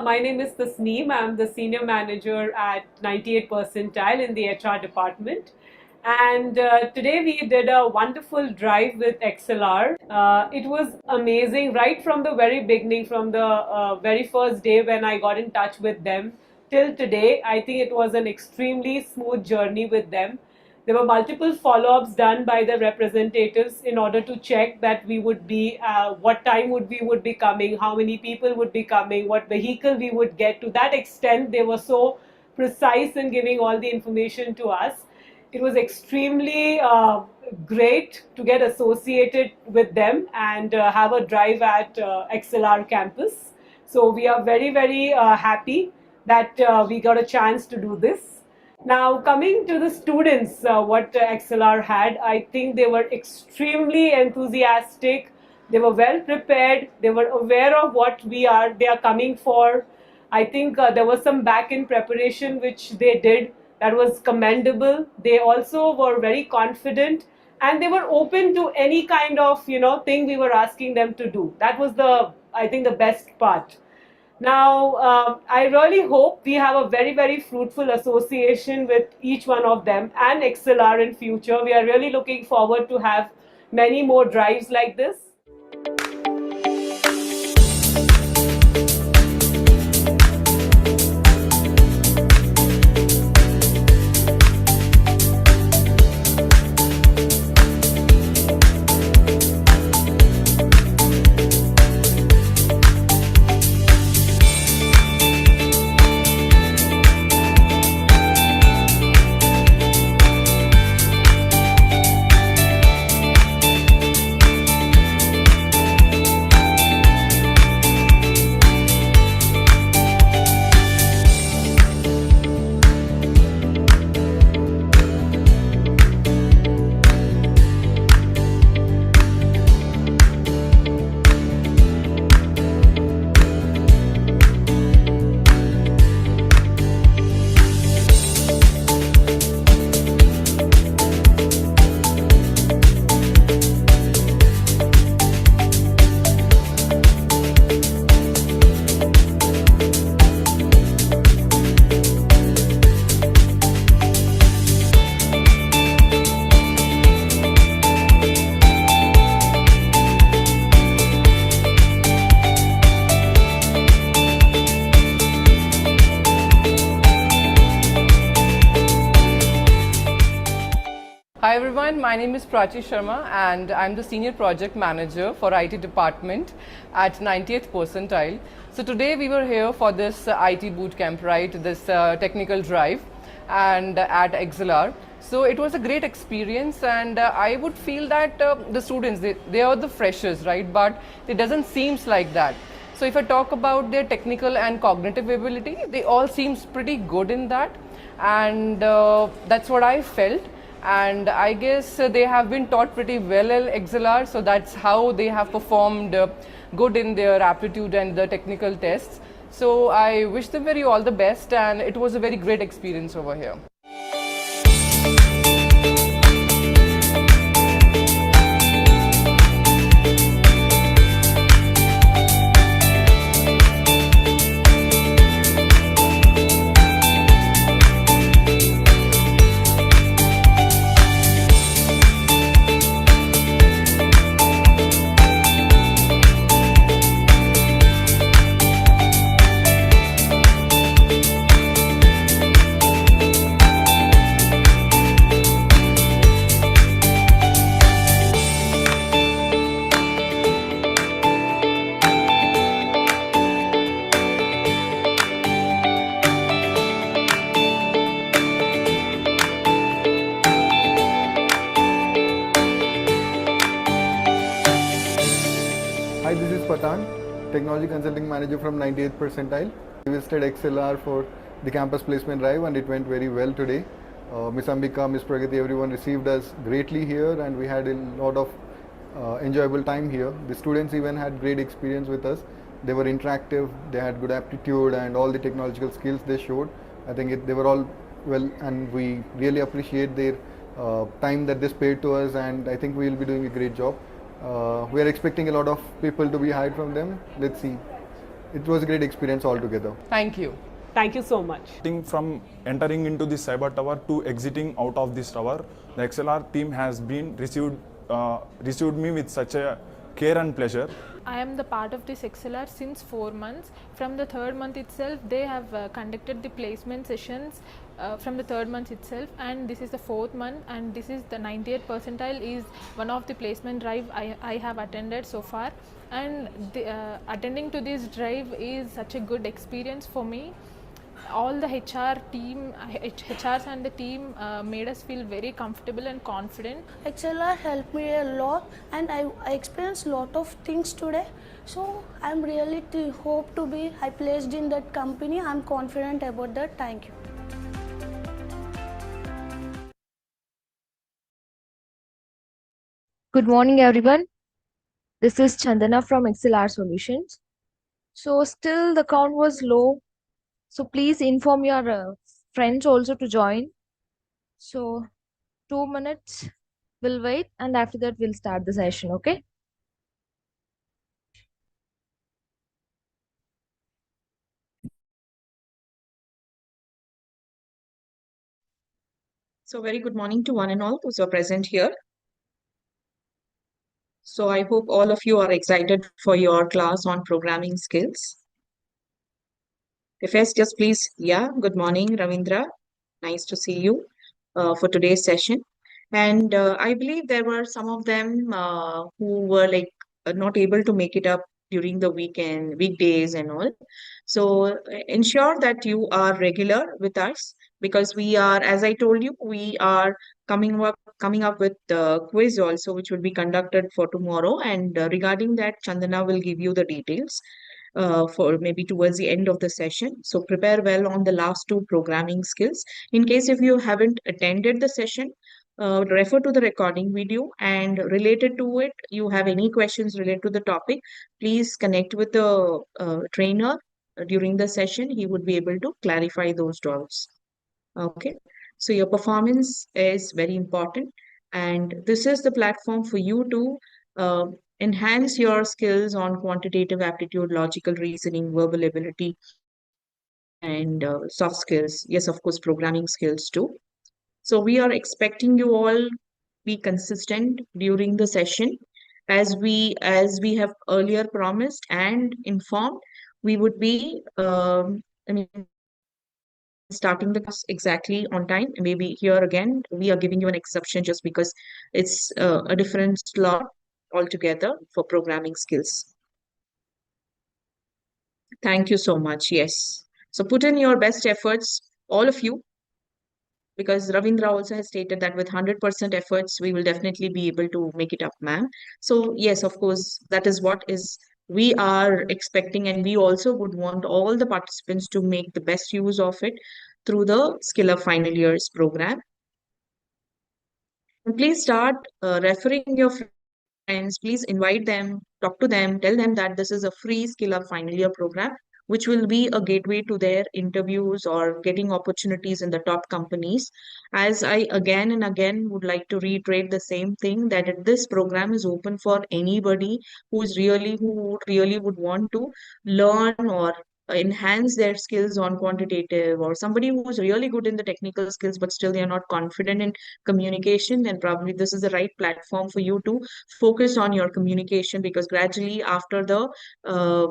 My name is Tasneem. I'm the senior manager at 98 Percentile in the HR department. And today we did a wonderful drive with XLR. It was amazing right from the very beginning, from the very first day when I got in touch with them till today. I think it was an extremely smooth journey with them. There were multiple follow-ups done by the representatives in order to check that we would be, what time we would be coming, how many people would be coming, what vehicle we would get. To that extent, they were so precise in giving all the information to us. It was extremely great to get associated with them and have a drive at XLR campus. So we are very, very happy that we got a chance to do this. Now, coming to the students, what XLR had, I think they were extremely enthusiastic. They were well prepared. They were aware of what they are coming for. I think there was some back-end preparation which they did that was commendable. They also were very confident and they were open to any kind of thing we were asking them to do. That was I think the best part. Now, I really hope we have a very, very fruitful association with each one of them and XLR in future. We are really looking forward to have many more drives like this. Hi everyone, my name is Prachi Sharma and I'm the Senior Project Manager for IT Department at 90th Percentile. So today we were here for this IT Bootcamp, right, this technical drive and at XLR. So it was a great experience and I would feel that the students, they are the freshers, right, but it doesn't seem like that. So if I talk about their technical and cognitive ability, they all seems pretty good in that and that's what I felt. And I guess they have been taught pretty well at XLR, so that's how they have performed good in their aptitude and the technical tests. So I wish them all the best and it was a very great experience over here. Hi, this is Patan, Technology Consulting Manager from 98th Percentile. We visited XLR for the campus placement drive and it went very well today. Miss Ambika, Miss Pragati, everyone received us greatly here and we had a lot of enjoyable time here. The students even had great experience with us. They were interactive, they had good aptitude and all the technological skills they showed. I think they were all well and we really appreciate their time that they spared to us and I think we will be doing a great job. We are expecting a lot of people to be hired from them. Let's see. It was a great experience altogether. Thank you. Thank you so much. From entering into the cyber tower to exiting out of this tower, the XLR team has been received me with such a care and pleasure. I am the part of this XLR since 4 months. From the third month itself, they have conducted the placement sessions from the third month itself, and this is the fourth month, and this is the 98th percentile is one of the placement drive I have attended so far, and attending to this drive is such a good experience for me. All the HRs and the team made us feel very comfortable and confident. XLR helped me a lot, and I experienced a lot of things today. So I'm really hope to be placed in that company. I'm confident about that. Thank you. Good morning, everyone. This is Chandana from XLR Solutions. So still the count was low. So please inform your friends also to join. So 2 minutes, we'll wait, and after that we'll start the session, okay? So very good morning to one and all those who are present here. So I hope all of you are excited for your class on programming skills. If yes, just please, good morning, Ravindra. Nice to see you for today's session. And I believe there were some of them who were not able to make it up during the weekdays and all. So ensure that you are regular with us, because we are, as I told you, we are coming up with the quiz also, which will be conducted for tomorrow. And regarding that, Chandana will give you the details for maybe towards the end of the session. So prepare well on the last two programming skills. In case if you haven't attended the session, refer to the recording video, and related to it, you have any questions related to the topic, please connect with the trainer during the session. He would be able to clarify those doubts. Okay, so your performance is very important, and this is the platform for you to enhance your skills on quantitative aptitude, logical reasoning, verbal ability, and soft skills. Yes, of course, programming skills too. So we are expecting you all be consistent during the session. As we have earlier promised and informed, we would be starting the class exactly on time. Maybe here again, we are giving you an exception just because it's a different slot altogether for programming skills. Thank you so much. Yes. So put in your best efforts, all of you, because Ravindra also has stated that with 100% efforts, we will definitely be able to make it up, ma'am. So yes, of course, that is what is we are expecting, and we also would want all the participants to make the best use of it through the Skill Up Final Years program. And please start referring your friends. Please invite them, talk to them, tell them that this is a free Skill Up Final Year program, which will be a gateway to their interviews or getting opportunities in the top companies. As I again and again would like to reiterate the same thing, that this program is open for anybody who really would want to learn or enhance their skills on quantitative, or somebody who's really good in the technical skills but still they are not confident in communication. Then probably this is the right platform for you to focus on your communication, because gradually after the uh,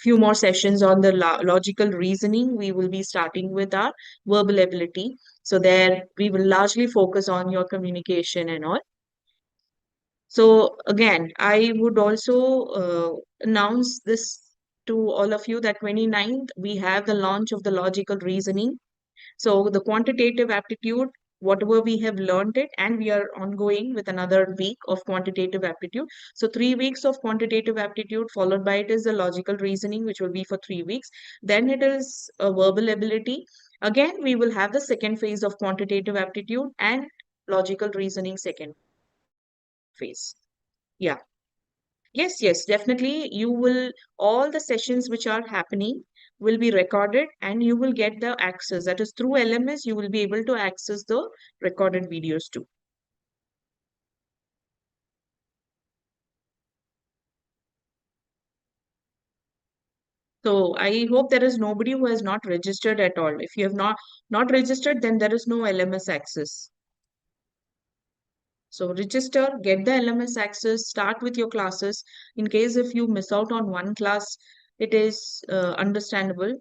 few more sessions on the logical reasoning, we will be starting with our verbal ability. So there we will largely focus on your communication and all. So again, I would also announce this to all of you that 29th we have the launch of the logical reasoning. So the quantitative aptitude, whatever we have learned it, and we are ongoing with another week of quantitative aptitude. So 3 weeks of quantitative aptitude, followed by it is the logical reasoning, which will be for 3 weeks. Then it is a verbal ability. Again, we will have the second phase of quantitative aptitude and logical reasoning second phase. Yeah. Yes, definitely. You will, all the sessions which are happening will be recorded, and you will get the access. That is through LMS, you will be able to access the recorded videos too. So I hope there is nobody who has not registered at all. If you have not registered, then there is no LMS access. So register, get the LMS access, start with your classes. In case if you miss out on one class, it is understandable.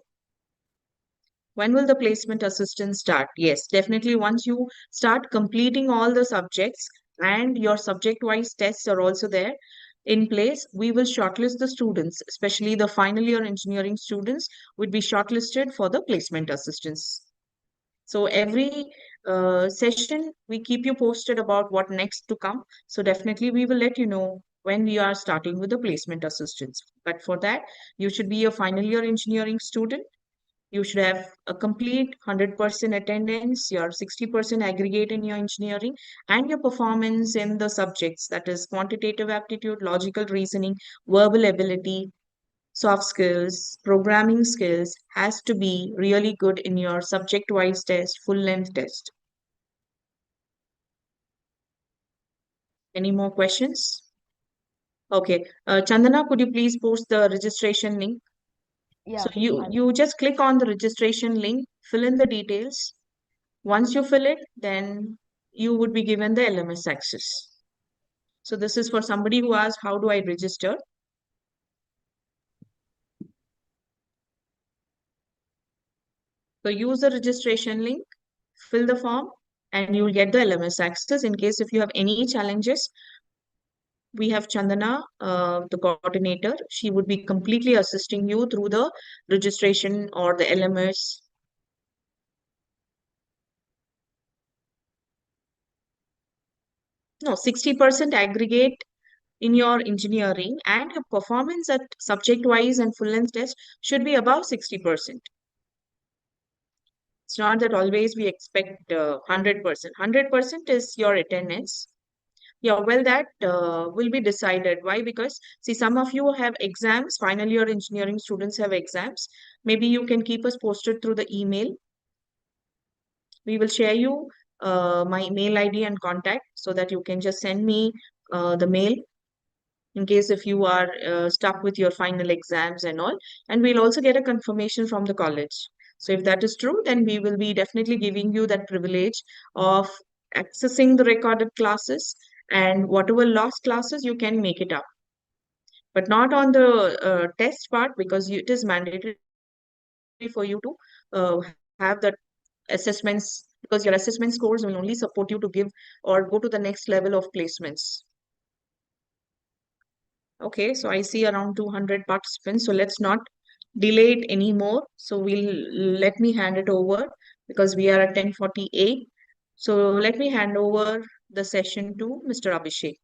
When will the placement assistance start? Yes, definitely once you start completing all the subjects and your subject-wise tests are also there in place, we will shortlist the students, especially the final year engineering students would be shortlisted for the placement assistance. So every session, we keep you posted about what next to come. So definitely we will let you know when we are starting with the placement assistance. But for that, you should be a final year engineering student. You should have a complete 100% attendance, your 60% aggregate in your engineering, and your performance in the subjects, that is quantitative aptitude, logical reasoning, verbal ability, soft skills, programming skills has to be really good in your subject-wise test, full-length test. Any more questions? Okay. Chandana, could you please post the registration link? So Yeah. you just click on the registration link, fill in the details. Once you fill it, then you would be given the LMS access. So this is for somebody who asks, how do I register? So use the registration link, fill the form, and you'll get the LMS access. In case if you have any challenges, we have Chandana, the coordinator. She would be completely assisting you through the registration or the LMS. No, 60% aggregate in your engineering and your performance at subject-wise and full-length test should be above 60%. It's not that always we expect 100%. 100% is your attendance. Yeah, well, that will be decided. Why? Because, see, some of you have exams, final year engineering students have exams. Maybe you can keep us posted through the email. We will share you my mail ID and contact so that you can just send me the mail in case if you are stuck with your final exams and all. And we'll also get a confirmation from the college. So if that is true, then we will be definitely giving you that privilege of accessing the recorded classes, and whatever lost classes, you can make it up. But not on the test part, because it is mandatory for you to have the assessments, because your assessment scores will only support you to give or go to the next level of placements. Okay, so I see around 200 participants. So let's not delay it anymore. So let me hand it over because we are at 10:48. So let me hand over the session to Mr. Abhishek.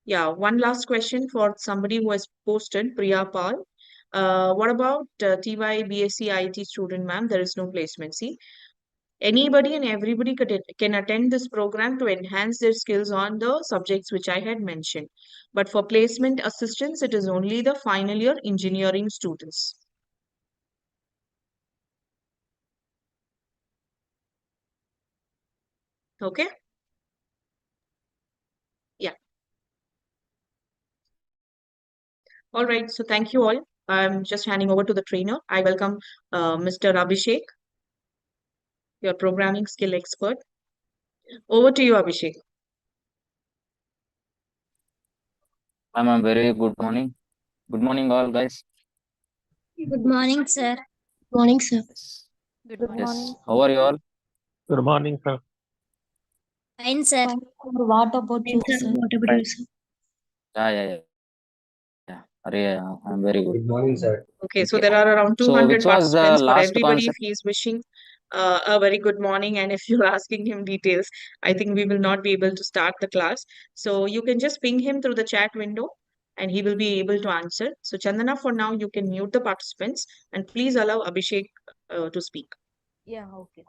Yeah, one last question for somebody who has posted, Priya Paul. What about TY BSc IT student, ma'am? There is no placement. See, anybody and everybody can attend this program to enhance their skills on the subjects which I had mentioned. But for placement assistance, it is only the final year engineering students. Okay? Yeah. All right. So thank you all. I'm just handing over to the trainer. I welcome Mr. Abhishek, your programming skill expert. Over to you, Abhishek. Ma'am, a very good morning. Good morning, all guys. Good morning, sir. Good morning, sir. Good Good morning. Yes. How are you all? Good morning, sir. Fine, sir. What about you, Sir, sir? what about you, sir? Yeah. I'm very good. Good morning, sir. Okay, so Okay. there are around So, 200 which was the participants for last everybody. If concept? he is wishing a very good morning, and if you're asking him details, I think we will not be able to start the class. So you can just ping him through the chat window and he will be able to answer. So Chandana, for now, you can mute the participants and please allow Abhishek to speak. Yeah, okay.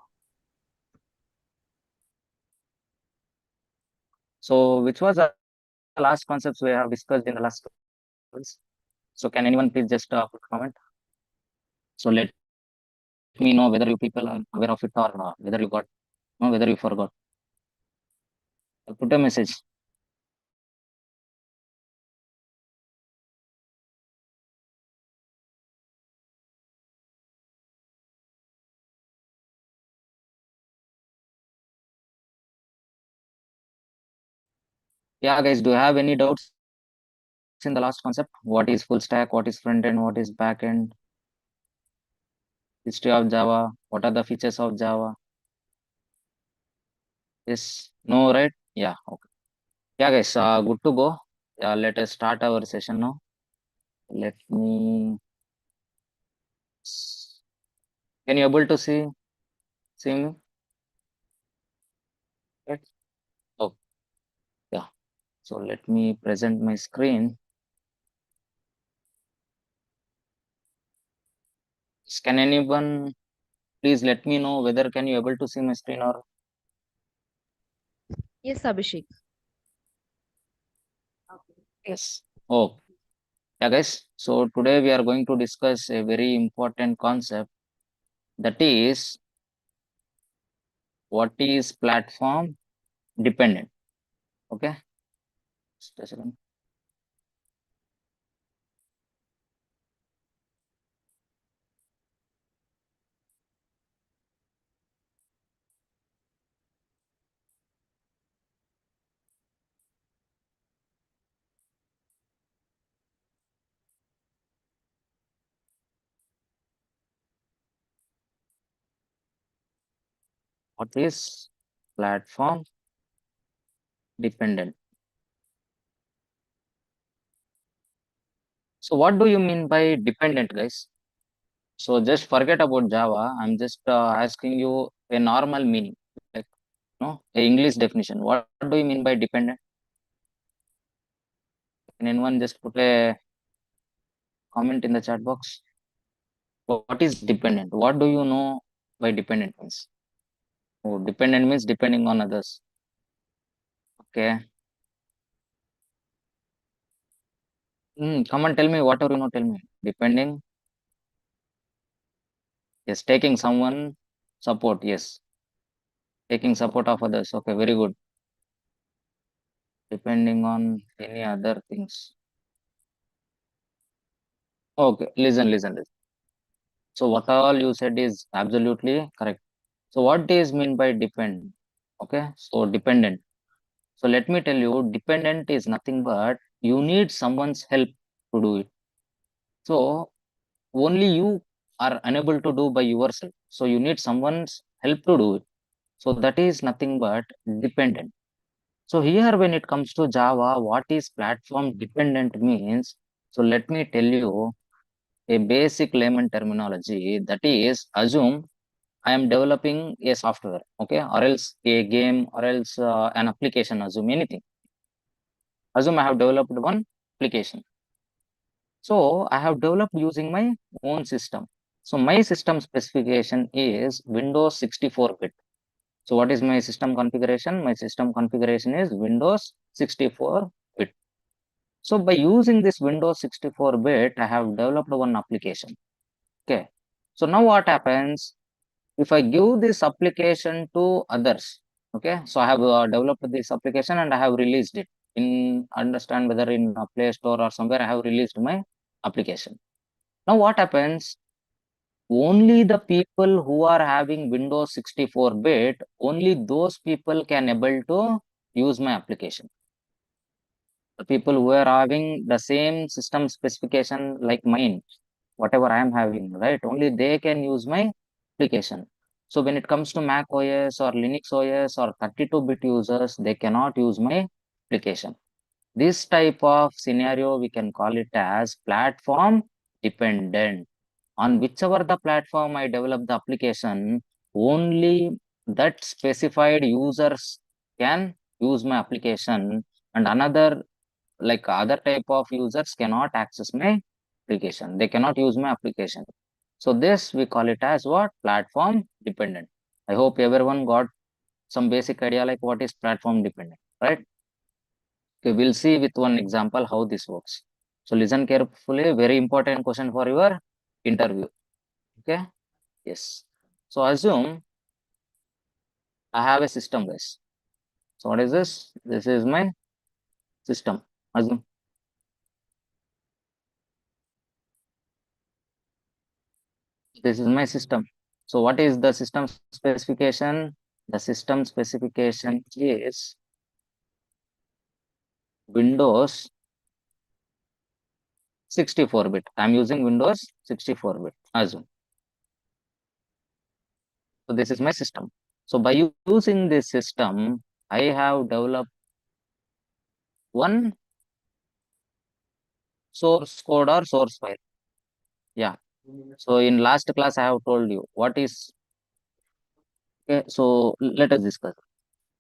So, which was the last concepts we have discussed in the last class? So, can anyone please just put comment? So, let me know whether you people are aware of it or whether you got, whether you forgot. Put a message. Yeah, guys, do you have any doubts in the last concept? What is full stack? What is front end? What is back end? History of Java? What are the features of Java? Yes, no, right? Yeah, okay. Yeah, guys, good to go. Yeah, let us start our session now. Let me. Can you able to see me? Right? Oh, yeah. So let me present my screen. Can anyone please let me know whether can you able to see my screen or Yes, Abhishek. yes? Oh, yeah, guys. So today we are going to discuss a very important concept, that is what is platform dependent. Okay. Just a second. What is platform dependent? So what do you mean by dependent, guys? So just forget about Java. I'm just asking you a normal meaning, like no, a English definition. What do you mean by dependent? Can anyone just put a comment in the chat box? What is dependent? What do you know by dependent means? Oh, dependent means depending on others. Okay. Come on, tell me whatever you know. Tell me. Depending. Yes, taking someone support. Yes, taking support of others. Okay, very good. Depending on any other things. Okay, listen. So what all you said is absolutely correct. So what is mean by depend? Okay, so dependent. So let me tell you, dependent is nothing but you need someone's help to do it. So only you are unable to do by yourself. So you need someone's help to do it. So that is nothing but dependent. So here when it comes to Java, what is platform dependent means? So let me tell you a basic layman terminology, that is, assume I am developing a software, okay, or else a game, or else an application, assume anything. Assume I have developed one application. So I have developed using my own system. So my system specification is Windows 64-bit. So what is my system configuration? My system configuration is Windows 64-bit. So by using this Windows 64-bit, I have developed one application. Okay. So now what happens if I give this application to others? Okay. So I have developed this application and I have released it in, understand whether in a Play Store or somewhere I have released my application. Now what happens? Only the people who are having Windows 64-bit, only those people can able to use my application. The people who are having the same system specification like mine, whatever I am having, right? Only they can use my application. So when it comes to Mac OS or Linux OS or 32-bit users, they cannot use my application. This type of scenario, we can call it as platform dependent. On whichever the platform I develop the application, only that specified users can use my application, and another, like other type of users, cannot access my application. They cannot use my application. So this we call it as what? Platform dependent. I hope everyone got some basic idea like what is platform dependent, right? Okay, we'll see with one example how this works. So listen carefully, very important question for your interview. Okay, yes. So assume I have a system, guys. So what is this? This is my system. Assume this is my system. So what is the system specification? The system specification is Windows 64-bit. I'm using Windows 64-bit, assume. So this is my system. So by using this system, I have developed one source code or source file. Yeah. So in last class, I have told you what is. Okay, so let us discuss.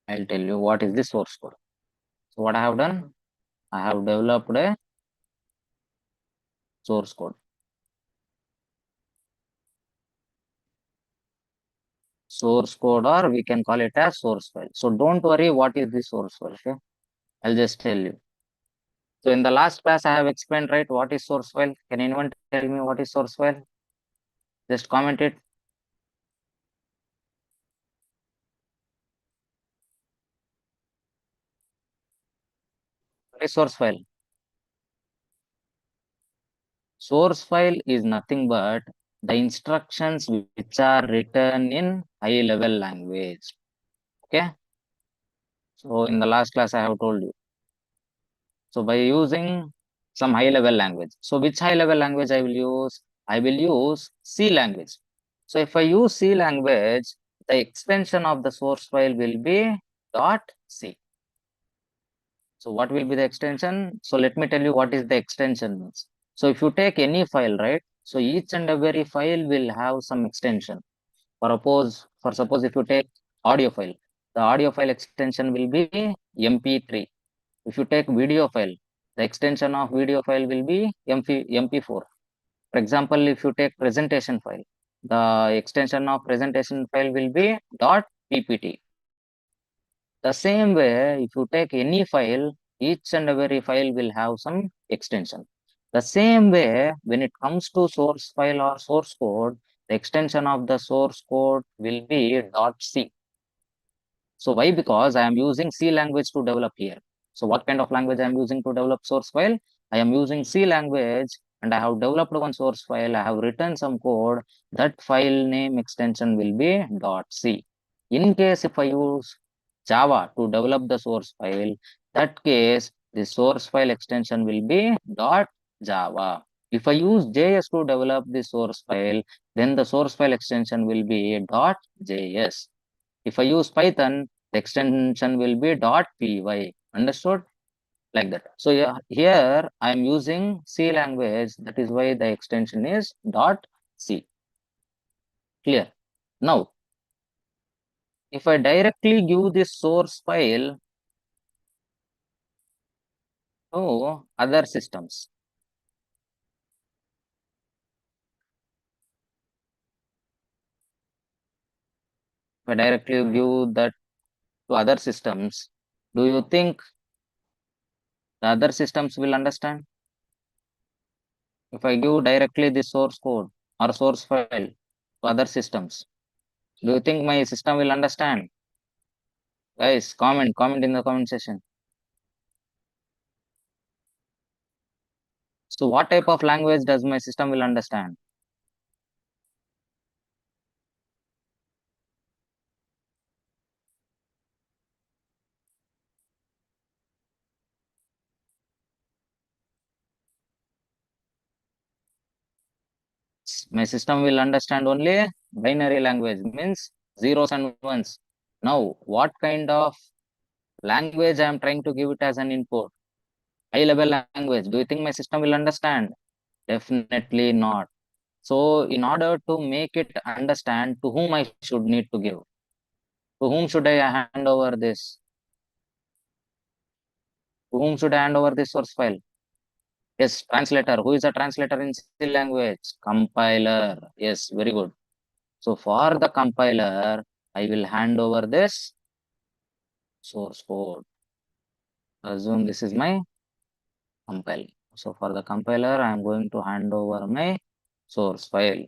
I'll tell you what is the source code. So what I have done, I have developed a source code. Source code, or we can call it as source file. So don't worry what is the source file. Okay, I'll just tell you. So in the last class, I have explained, right, what is source file. Can anyone tell me what is source file? Just comment it. What is source file? Source file is nothing but the instructions which are written in high level language. Okay. So in the last class, I have told you. So by using some high level language. So which high level language I will use? I will use C language. So if I use C language, the extension of the source file will be .c. So what will be the extension? So let me tell you what is the extension means. So if you take any file, right? So each and every file will have some extension. For suppose if you take audio file, the audio file extension will be MP3. If you take video file, the extension of video file will be MP4. For example, if you take presentation file, the extension of presentation file will be .ppt. The same way, if you take any file, each and every file will have some extension. The same way, when it comes to source file or source code, the extension of the source code will be .c. So why? Because I am using C language to develop here. So what kind of language I am using to develop source file? I am using C language, and I have developed one source file. I have written some code. That file name extension will be .c. In case if I use Java to develop the source file, that case the source file extension will be .java. If I use JS to develop the source file, then the source file extension will be .js. If I use Python, the extension will be .py. Understood? Like that. So yeah, here I am using C language. That is why the extension is .c. Clear? Now, if I directly give this source file to other systems, if I directly give that to other systems, do you think the other systems will understand? If I give directly the source code or source file to other systems, do you think my system will understand? Guys, comment in the comment section. So what type of language does my system will understand? My system will understand only binary language, means zeros and ones. Now, what kind of language I am trying to give it as an input? High level language. Do you think my system will understand? Definitely not. So in order to make it understand, to whom I should need to give? To whom should I hand over this? To whom should I hand over this source file? Yes, translator. Who is a translator in C language? Compiler. Yes, very good. So for the compiler, I will hand over this source code. Assume this is my compiler. So for the compiler, I am going to hand over my source file.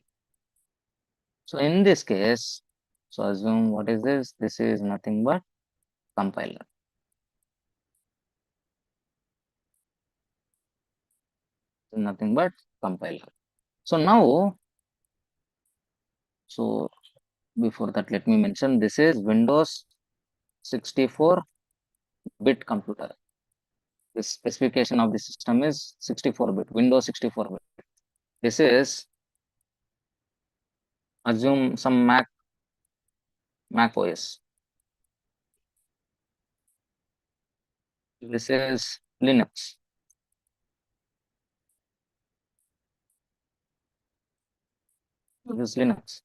So in this case, so assume what is this? This is nothing but compiler. Nothing but compiler. So now, so before that, let me mention this is Windows 64-bit computer. the specification of the system is 64-bit, Windows 64-bit. This is, assume some Mac OS. This is Linux. This is Linux.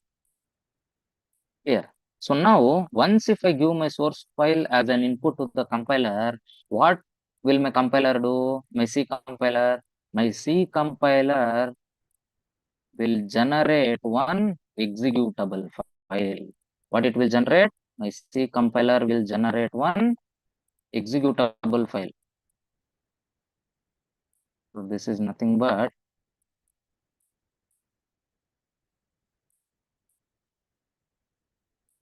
Here. So now, once if I give my source file as an input to the compiler, what will my compiler do? My C compiler will generate one executable file. What it will generate? My C compiler will generate one executable file. So this is nothing but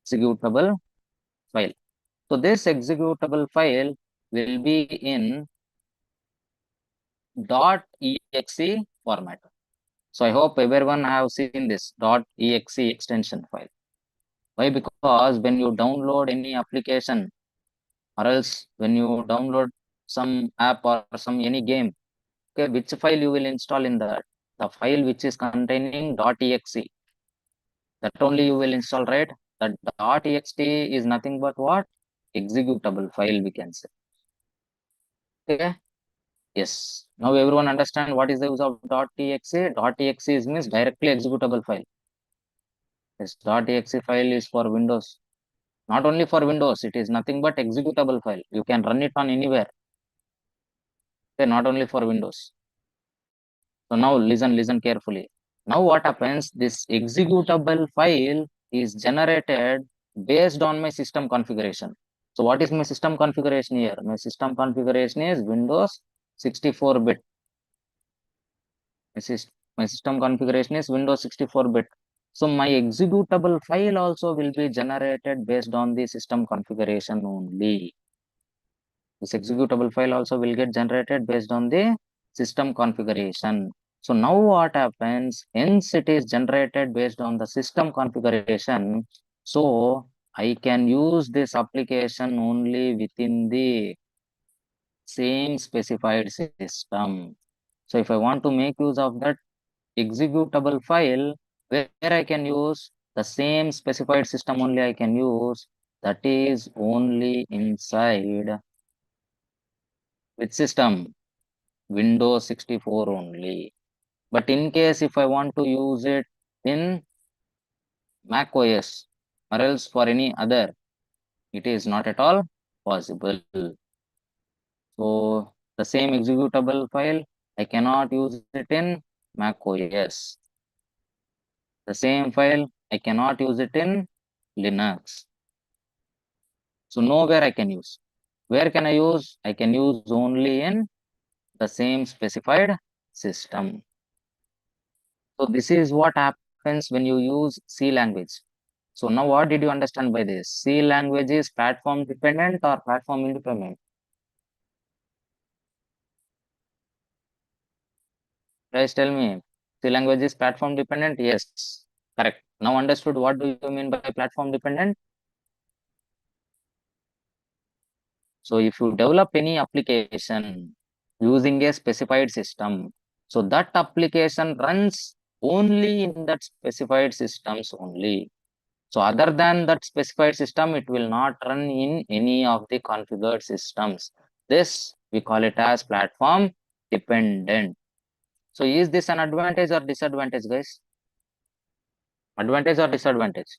executable file. So this executable file will be in .exe format. So I hope everyone have seen this .exe extension file. Why? Because when you download any application or else when you download some app or some any game, okay, which file you will install in that? The file which is containing .exe. That only you will install, right? That .ext is nothing but what? Executable file, we can say. Okay. Yes. Now everyone understand what is the use of .exe? .exe is means directly executable file. This .exe file is for Windows. Not only for Windows, it is nothing but executable file. You can run it on anywhere. Okay, not only for Windows. So now listen carefully. Now what happens? This executable file is generated based on my system configuration. So what is my system configuration here? My system configuration is Windows 64-bit. My system configuration is Windows 64-bit. So my executable file also will be generated based on the system configuration only. This executable file also will get generated based on the system configuration. So now what happens? Hence it is generated based on the system configuration. So I can use this application only within the same specified system. So if I want to make use of that executable file, where I can use the same specified system only I can use, that is only inside which system? Windows 64 only. But in case if I want to use it in Mac OS or else for any other, it is not at all possible. So the same executable file, I cannot use it in Mac OS. The same file, I cannot use it in Linux. So nowhere I can use. Where can I use? I can use only in the same specified system. So this is what happens when you use C language. So now what did you understand by this? C language is platform dependent or platform independent? Guys, tell me. C language is platform dependent? Yes, correct. Now understood what do you mean by platform dependent? So if you develop any application using a specified system, so that application runs only in that specified systems only. So other than that specified system, it will not run in any of the configured systems. This we call it as platform dependent. So is this an advantage or disadvantage, guys? Advantage or disadvantage?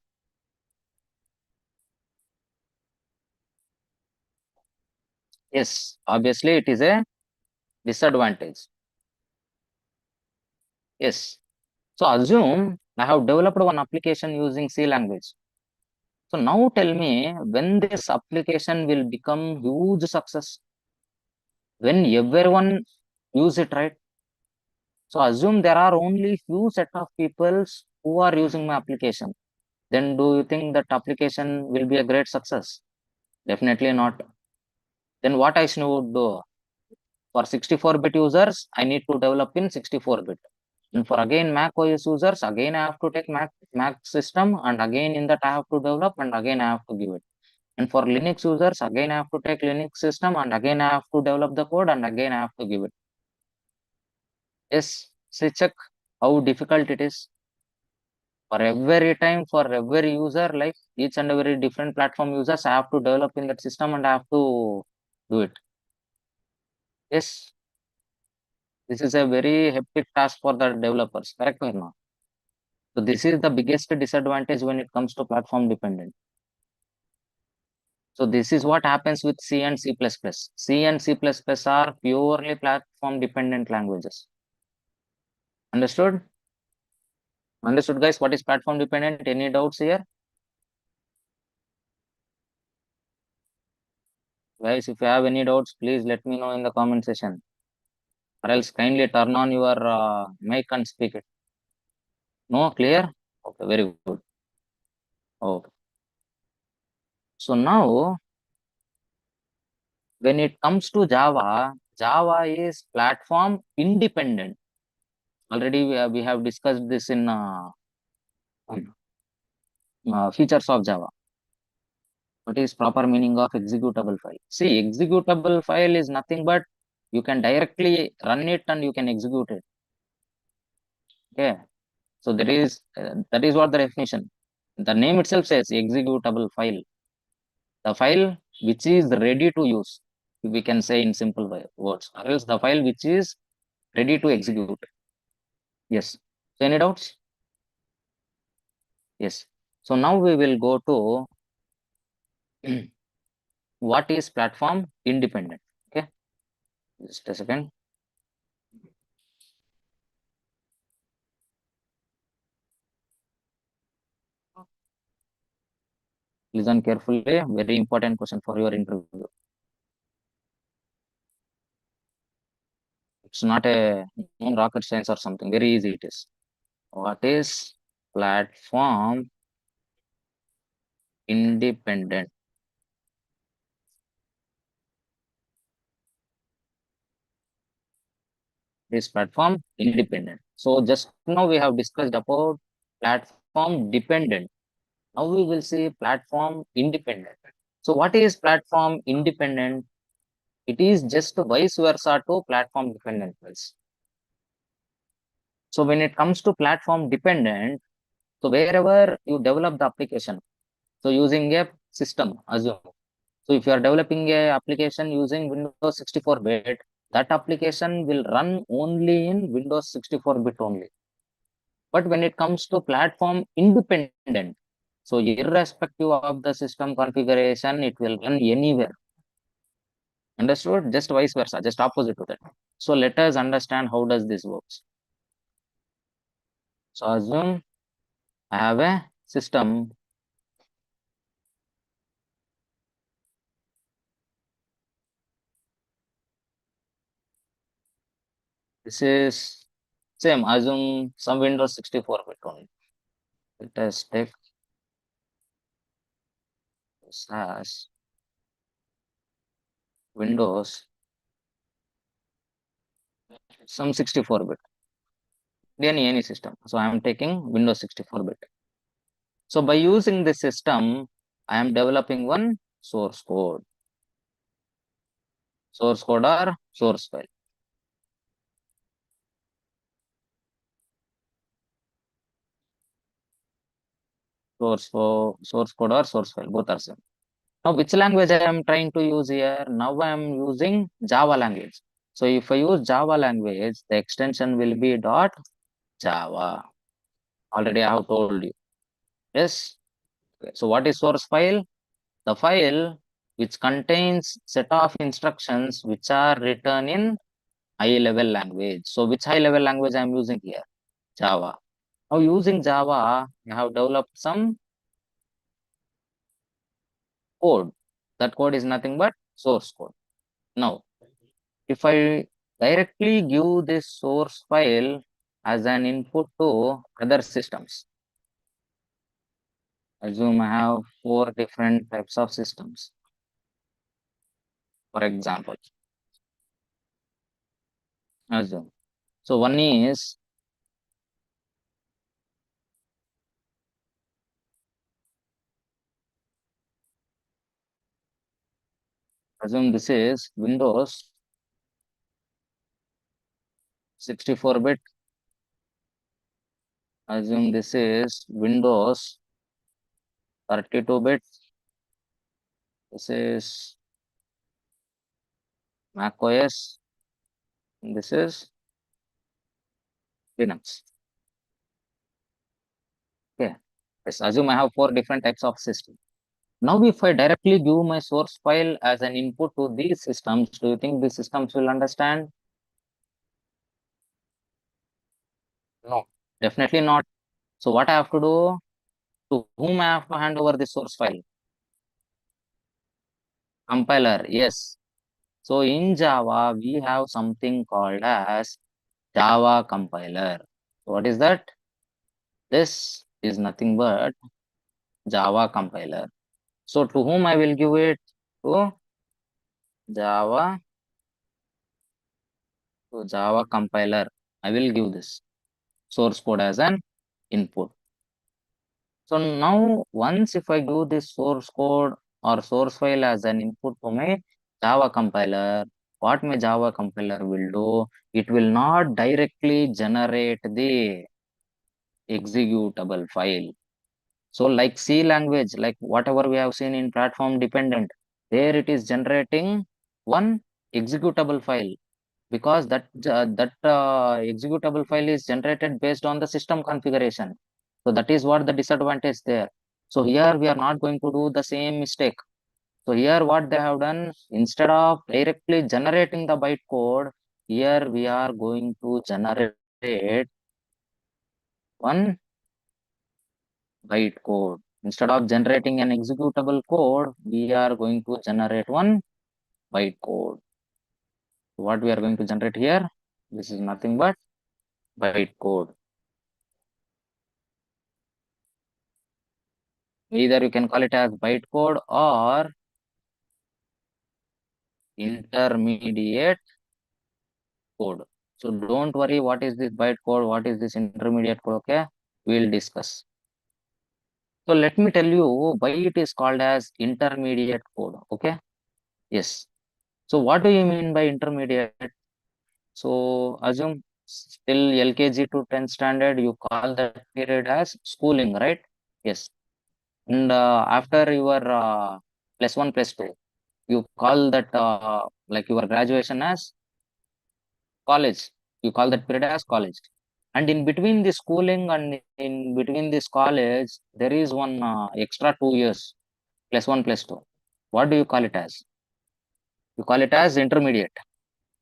Yes, obviously it is a disadvantage. Yes. So assume I have developed one application using C language. So now tell me when this application will become huge success, when everyone use it, right? So assume there are only few set of people who are using my application. Then do you think that application will be a great success? Definitely not. Then what I should do? For 64-bit users, I need to develop in 64-bit. And for again Mac OS users, again I have to take Mac system and again in that I have to develop and again I have to give it. And for Linux users, again I have to take Linux system and again I have to develop the code and again I have to give it. Yes, see, check how difficult it is. For every time, for every user, like each and every different platform users, I have to develop in that system and I have to do it. Yes, this is a very hectic task for the developers, correct or not? So this is the biggest disadvantage when it comes to platform dependent. So this is what happens with C and C++. C and C++ are purely platform dependent languages. Understood? Understood, guys? What is platform dependent? Any doubts here? Guys, if you have any doubts, please let me know in the comment section. Or else kindly turn on your mic and speak it. No, clear? Okay, very good. Okay. So now, when it comes to Java, Java is platform independent. Already we have discussed this in features of Java. What is proper meaning of executable file? See, executable file is nothing but you can directly run it and you can execute it. Okay. So there is that is what the definition. The name itself says executable file. The file which is ready to use. We can say in simple words. Or else the file which is ready to execute. Yes. So any doubts? Yes. So now we will go to what is platform independent. Okay. Just a second. Listen carefully. Very important question for your interview. It's not a rocket science or something. Very easy it is. What is platform independent? This platform independent. So just now we have discussed about platform dependent. Now we will see platform independent. So what is platform independent? It is just vice versa to platform dependent files. So when it comes to platform dependent, so wherever you develop the application, so using a system, assume. So if you are developing a application using Windows 64-bit, that application will run only in Windows 64-bit only. But when it comes to platform independent, so irrespective of the system configuration, it will run anywhere. Understood? Just vice versa, just opposite to that. So let us understand how does this works. So assume I have a system. This is same, assume some Windows 64-bit only. Let us take this as Windows, some 64-bit, any system. So I am taking Windows 64-bit. So by using this system, I am developing one source code. Source code or source file. Source code or source file, both are same. Now, which language I am trying to use here? Now I am using Java language. So if I use Java language, the extension will be .java. Already I have told you. Yes. Okay. So what is source file? The file which contains set of instructions which are written in high level language. So which high level language I am using here? Java. Now using Java, I have developed some code. That code is nothing but source code. Now, if I directly give this source file as an input to other systems, assume I have 4 different types of systems. For example, assume. So one is Assume this is Windows 64-bit. Assume this is Windows 32-bit. This is Mac OS. This is Linux. Okay. Yes, assume I have 4 different types of system. Now, if I directly give my source file as an input to these systems, do you think these systems will understand? No, definitely not. So what I have to do? To whom I have to hand over the source file? Compiler, yes. So in Java, we have something called as Java compiler. What is that? This is nothing but Java compiler. So to whom I will give it? To Java, to Java compiler. I will give this source code as an input. So now once if I give this source code or source file as an input to my Java compiler, what my Java compiler will do, it will not directly generate the executable file. So like C language, like whatever we have seen in platform dependent, there it is generating one executable file because that executable file is generated based on the system configuration. So that is what the disadvantage there. So here we are not going to do the same mistake. So here what they have done, instead of directly generating the bytecode, here we are going to generate one bytecode. Instead of generating an executable code, we are going to generate one bytecode. What we are going to generate here, this is nothing but bytecode. Either you can call it as bytecode or intermediate code. So don't worry what is this bytecode, what is this intermediate code, okay? We'll discuss. So let me tell you why it is called as intermediate code, okay? Yes. So what do you mean by intermediate? So assume till LKG to 10th standard, you call that period as schooling, right? Yes. And after your plus 1, plus 2, you call that like your graduation as college. You call that period as college. And in between the schooling and in between this college, there is one extra 2 years, plus 1, plus 2. What do you call it as? You call it as intermediate,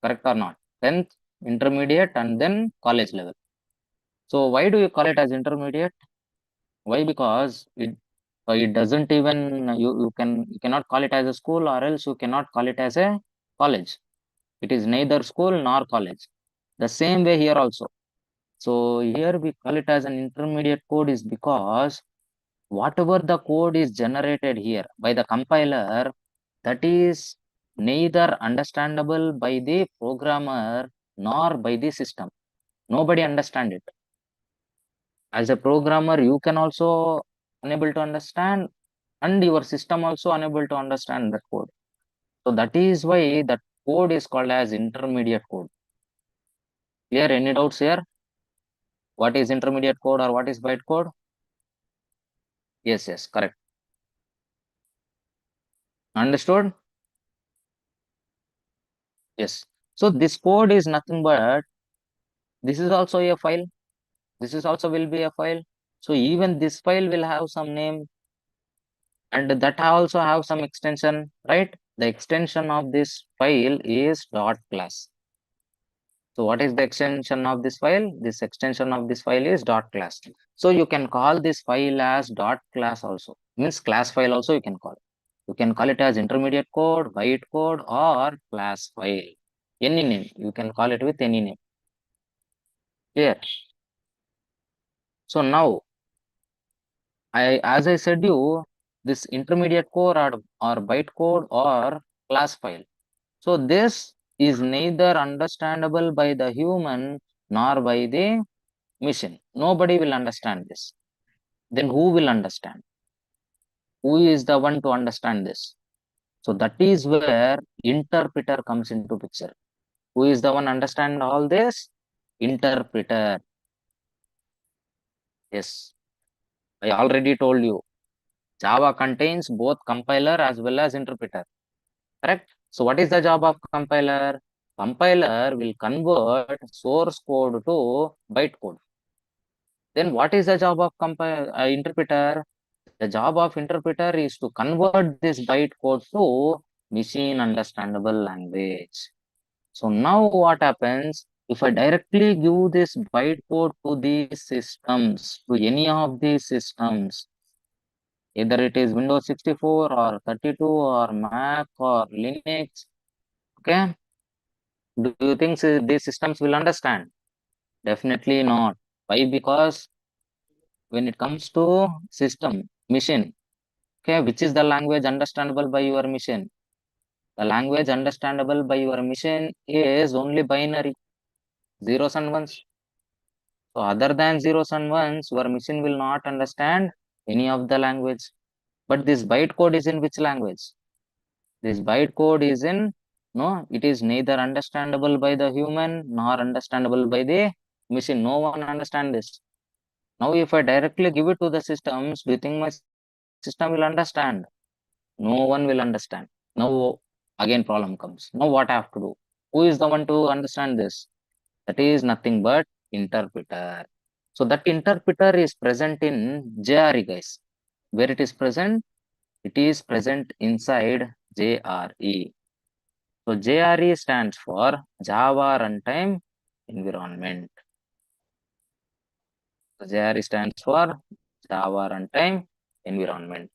correct or not? 10th, intermediate, and then college level. So why do you call it as intermediate? Why? Because it doesn't even you cannot call it as a school, or else you cannot call it as a college. It is neither school nor college. The same way here also. So here we call it as an intermediate code is because whatever the code is generated here by the compiler, that is neither understandable by the programmer nor by the system. Nobody understand it. As a programmer, you can also unable to understand, and your system also unable to understand that code. So that is why that code is called as intermediate code. Clear? Any doubts here? What is intermediate code or what is bytecode? Yes, yes, correct. Understood? Yes. So this code is nothing but this is also a file. This is also will be a file. So even this file will have some name, and that also have some extension, right? The extension of this file is dot class. So what is the extension of this file? This extension of this file is dot class. So you can call this file as dot class also. Means class file also you can call. You can call it as intermediate code, bytecode, or class file. Any name. You can call it with any name. Clear? So now, as I said you, this intermediate code or bytecode or class file. So this is neither understandable by the human nor by the machine. Nobody will understand this. Then who will understand? Who is the one to understand this? So that is where interpreter comes into picture. Who is the one understand all this? Interpreter. Yes, I already told you. Java contains both compiler as well as interpreter. Correct? So what is the job of compiler? Compiler will convert source code to bytecode. Then what is the job of interpreter? The job of interpreter is to convert this bytecode to machine understandable language. So now what happens? If I directly give this bytecode to these systems, to any of these systems, either it is Windows 64 or 32 or Mac or Linux, okay? Do you think these systems will understand? Definitely not. Why? Because when it comes to system, machine, okay, which is the language understandable by your machine? The language understandable by your machine is only binary, zeros and ones. So other than zeros and ones, your machine will not understand any of the language. But this bytecode is in which language? This bytecode is in, no, it is neither understandable by the human nor understandable by the machine. No one understands this. Now, if I directly give it to the systems, do you think my system will understand? No one will understand. Now, again, problem comes. Now, what I have to do? Who is the one to understand this? That is nothing but interpreter. So that interpreter is present in JRE, guys. Where it is present? It is present inside JRE. So JRE stands for Java Runtime Environment. So JRE stands for Java Runtime Environment.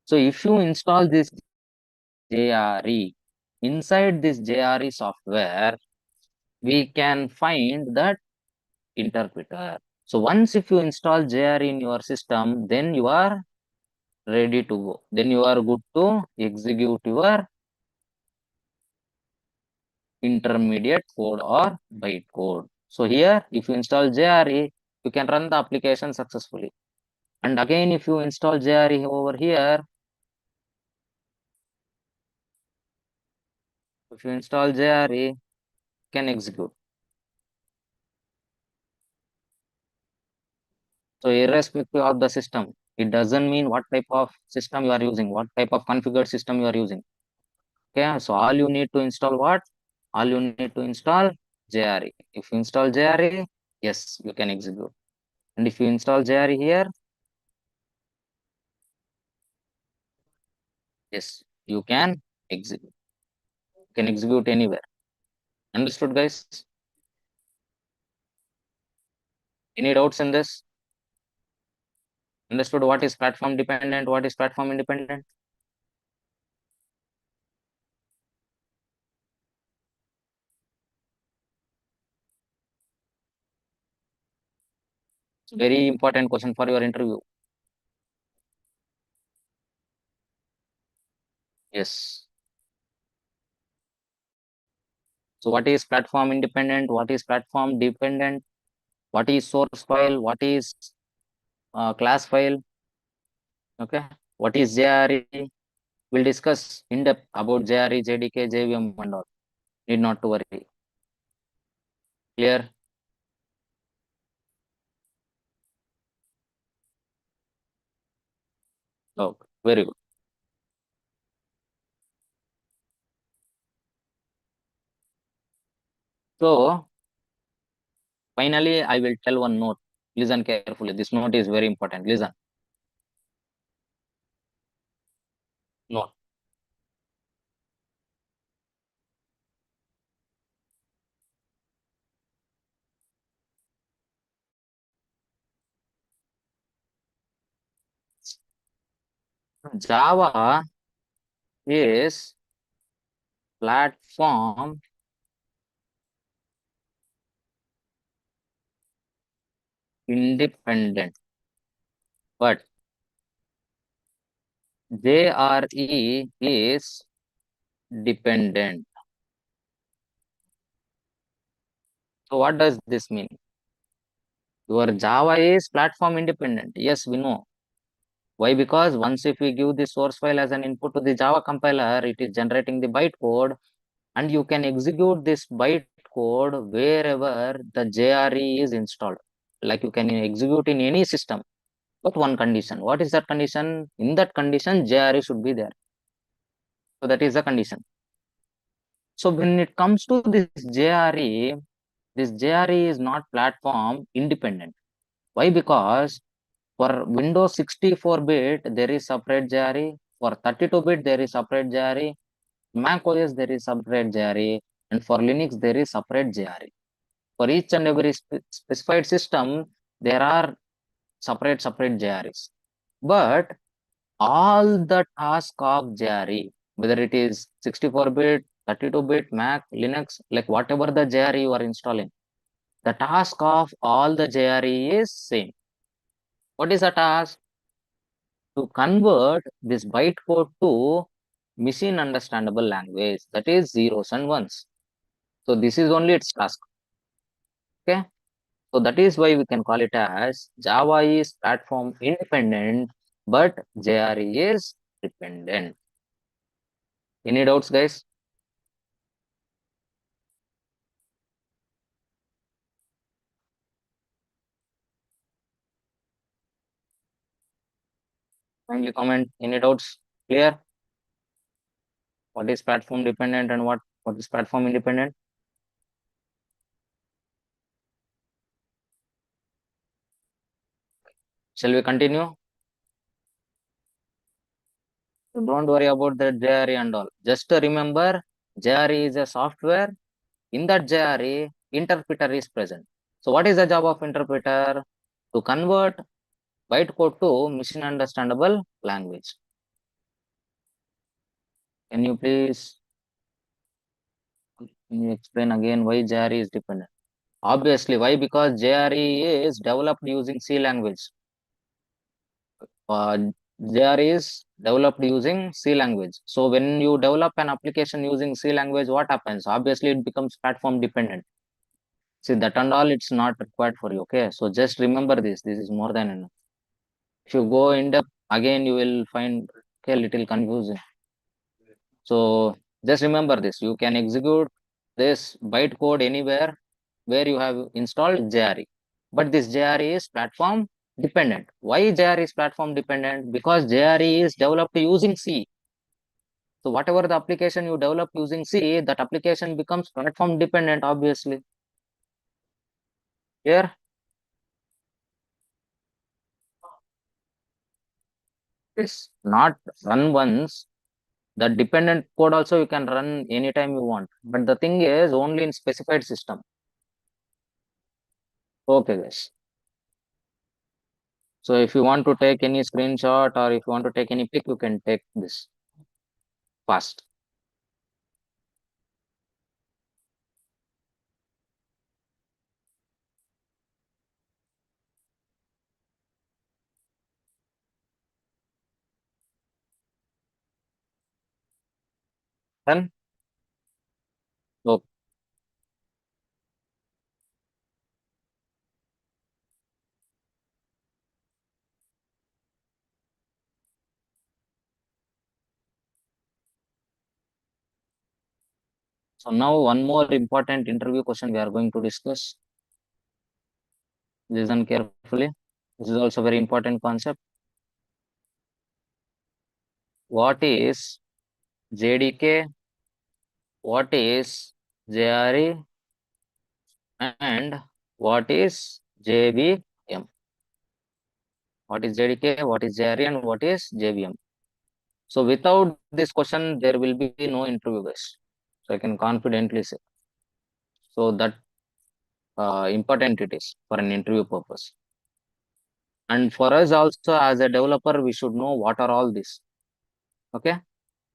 So if you install this JRE, inside this JRE software, we can find that interpreter. So once if you install JRE in your system, then you are ready to go. Then you are good to execute your intermediate code or bytecode. So here, if you install JRE, you can run the application successfully. And again, if you install JRE over here, if you install JRE, you can execute. So irrespective of the system, it doesn't mean what type of system you are using, what type of configured system you are using. Okay, so all you need to install what? All you need to install JRE. If you install JRE, yes, you can execute. And if you install JRE here, yes, you can execute. You can execute anywhere. Understood, guys? Any doubts in this? Understood what is platform dependent, what is platform independent? It's a very important question for your interview. Yes. So what is platform independent? What is platform dependent? What is source file? What is class file? Okay. What is JRE? We'll discuss in depth about JRE, JDK, JVM and all. Need not to worry. Clear? Okay. Very good. So finally, I will tell one note. Listen carefully. This note is very important. Listen. Note. Java is platform independent, but JRE is dependent. So what does this mean? Your Java is platform independent. Yes, we know. Why? Because once if we give the source file as an input to the Java compiler, it is generating the bytecode, and you can execute this bytecode wherever the JRE is installed. Like you can execute in any system, but one condition. What is that condition? In that condition, JRE should be there. So that is the condition. So when it comes to this JRE is not platform independent. Why? Because for Windows 64-bit, there is separate JRE. For 32-bit, there is separate JRE. Mac OS, there is separate JRE. And for Linux, there is separate JRE. For each and every specified system, there are separate JREs. But all the task of JRE, whether it is 64-bit, 32-bit, Mac, Linux, like whatever the JRE you are installing, the task of all the JRE is same. What is the task? To convert this bytecode to machine understandable language, that is zeros and ones. So this is only its task. Okay. So that is why we can call it as Java is platform independent, but JRE is dependent. Any doubts, guys? Kindly comment. Any doubts? Clear? What is platform dependent and what is platform independent? Shall we continue? So don't worry about the JRE and all. Just remember, JRE is a software. In that JRE, interpreter is present. So what is the job of interpreter? To convert bytecode to machine understandable language. Can you please explain again why JRE is dependent? Obviously, why? Because JRE is developed using C language. JRE is developed using C language. So when you develop an application using C language, what happens? Obviously, it becomes platform dependent. See, that and all, it's not required for you. Okay. So just remember this. This is more than enough. If you go in depth, again, you will find a little confusing. So just remember this. You can execute this bytecode anywhere where you have installed JRE. But this JRE is platform dependent. Why JRE is platform dependent? Because JRE is developed using C. So whatever the application you develop using C, that application becomes platform dependent, obviously. Here, it's not run once. The dependent code also you can run anytime you want. But the thing is only in specified system. Okay, guys. So if you want to take any screenshot or if you want to take any pic, you can take this fast. Then, so now one more important interview question we are going to discuss. Listen carefully. This is also very important concept. What is JDK? What is JRE? And what is JVM? What is JDK? What is JRE? And what is JVM? So without this question, there will be no interview, guys. So I can confidently say. So that important it is for an interview purpose. And for us also as a developer, we should know what are all this. Okay.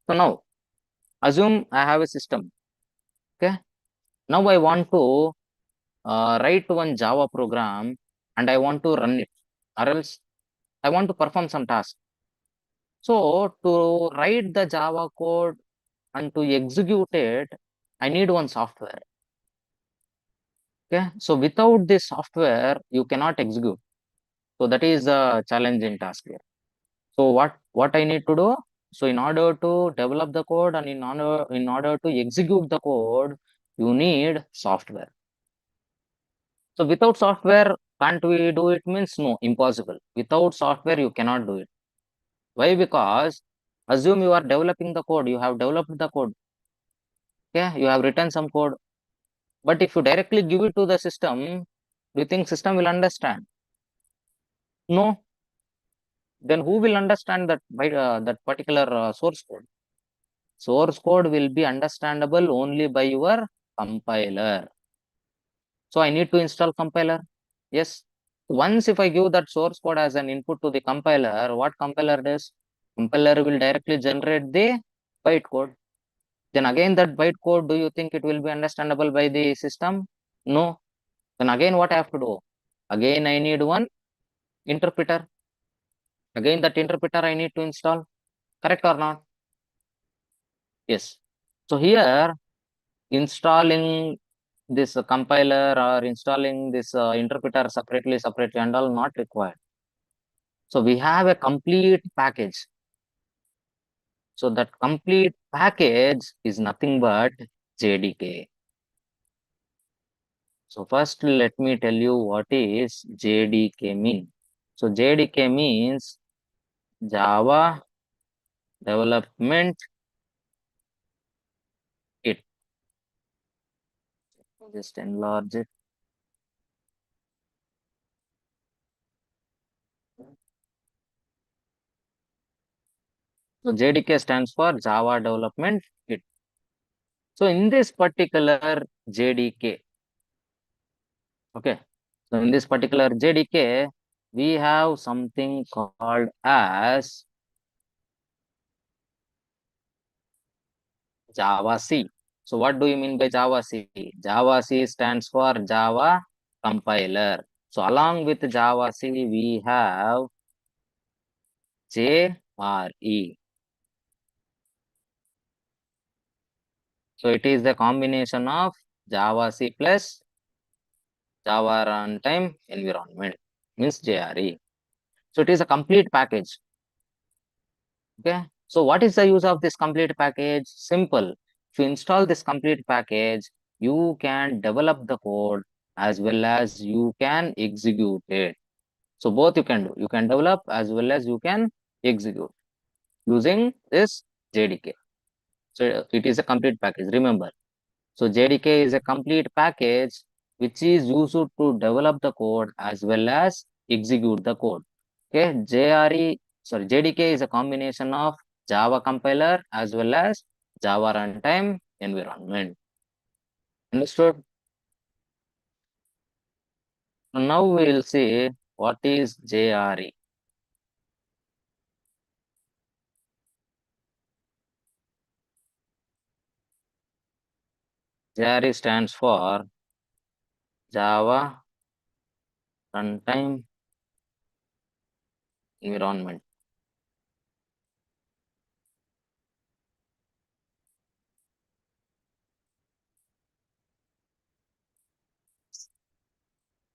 So now assume I have a system. Okay. Now I want to write one Java program and I want to run it, or else I want to perform some task. So to write the Java code and to execute it, I need one software. Okay. So without this software, you cannot execute. So that is a challenging task here. So what I need to do? So in order to develop the code and in order to execute the code, you need software. So without software, can't we do it? Means no, impossible. Without software, you cannot do it. Why? Because assume you are developing the code, you have developed the code, okay, you have written some code, but if you directly give it to the system, do you think system will understand? No. Then who will understand that by that particular source code? Source code will be understandable only by your compiler. So I need to install compiler. Yes. Once if I give that source code as an input to the compiler, what compiler does? Compiler will directly generate the bytecode. Then again that bytecode, do you think it will be understandable by the system? No. Then again what I have to do? Again I need one interpreter. Again that interpreter I need to install. Correct or not? Yes. So here installing this compiler or installing this interpreter separately and all not required. So we have a complete package. So that complete package is nothing but JDK. So first let me tell you what is JDK mean. So JDK means Java Development Kit. Just enlarge it. So JDK stands for Java Development Kit. So in this particular JDK, okay, so in this particular JDK, we have something called as Java C. So what do you mean by Java C? Java C stands for Java compiler. So along with Java C, we have JRE. So it is the combination of Java C plus Java runtime environment, means JRE. So it is a complete package. Okay. So what is the use of this complete package? Simple. If you install this complete package, you can develop the code as well as you can execute it. So both you can do. You can develop as well as you can execute using this JDK. So it is a complete package. Remember. So JDK is a complete package which is used to develop the code as well as execute the code. Okay, JDK is a combination of Java compiler as well as Java runtime environment. Understood? So now we will see what is JRE. JRE stands for Java runtime environment.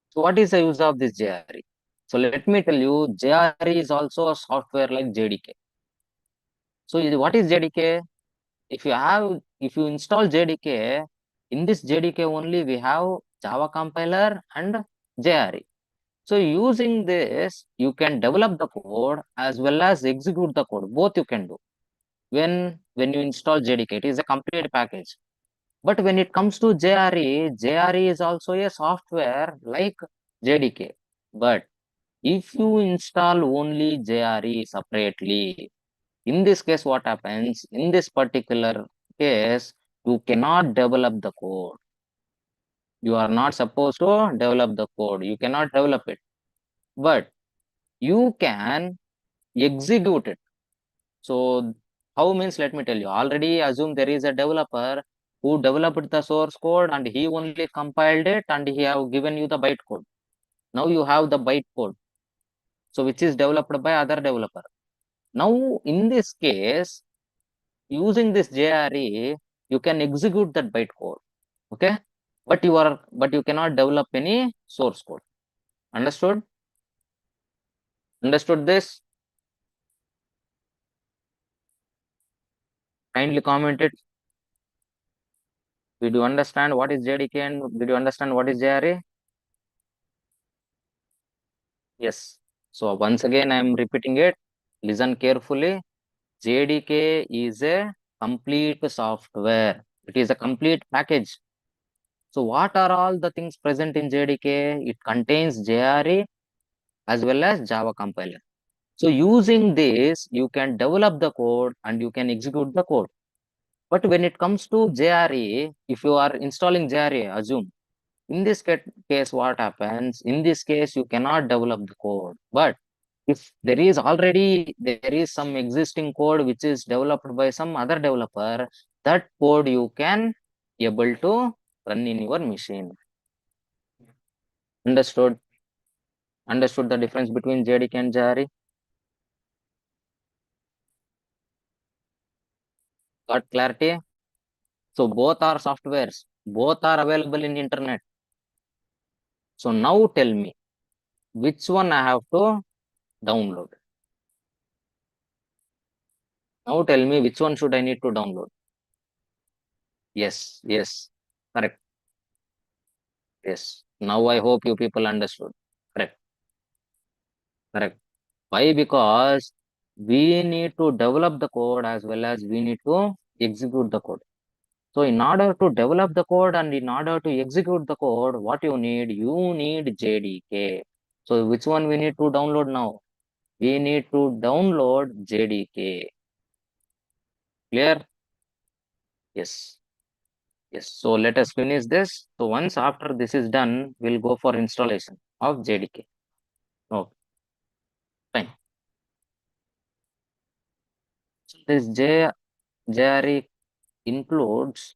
So what is the use of this JRE? So let me tell you, JRE is also a software like JDK. So what is JDK? If you install JDK, in this JDK only we have Java compiler and JRE. So using this, you can develop the code as well as execute the code. Both you can do. When you install JDK, it is a complete package. But when it comes to JRE is also a software like JDK. But if you install only JRE separately, in this case, what happens? In this particular case, you cannot develop the code. You are not supposed to develop the code. You cannot develop it. But you can execute it. So how means, let me tell you, already assume there is a developer who developed the source code and he only compiled it and he have given you the bytecode. Now you have the bytecode. So which is developed by other developer. Now in this case, using this JRE, you can execute that bytecode. Okay. But you cannot develop any source code. Understood? Understood this? Kindly comment it. Did you understand what is JDK and did you understand what is JRA? Yes. So once again, I am repeating it. Listen carefully. JDK is a complete software. It is a complete package. So what are all the things present in JDK? It contains JRE as well as Java compiler. So using this, you can develop the code and you can execute the code. But when it comes to JRE, if you are installing JRE, assume, in this case, what happens? In this case, you cannot develop the code. But if there is some existing code which is developed by some other developer, that code you can able to run in your machine. Understood? Understood the difference between JDK and JRE? Got clarity? So both are softwares, both are available in internet. So now tell me, which one I have to download? Now tell me which one should I need to download? Yes, yes, correct. Yes. Now I hope you people understood. Correct, correct. Why? Because we need to develop the code as well as we need to execute the code. So in order to develop the code and in order to execute the code, what you need? You need JDK. So which one we need to download now? We need to download JDK. Clear? Yes. Yes. So let us finish this. So once after this is done, we'll go for installation of JDK. Okay, fine. So this JRE includes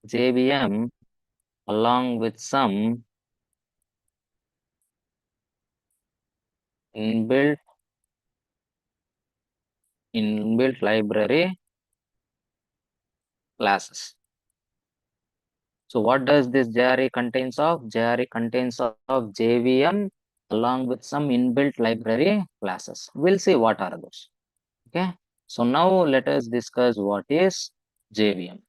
JVM along with some inbuilt library classes. So what does this JRE contains of? JRE contains of JVM along with some inbuilt library classes. We'll see what are those. Okay. So now let us discuss what is JVM.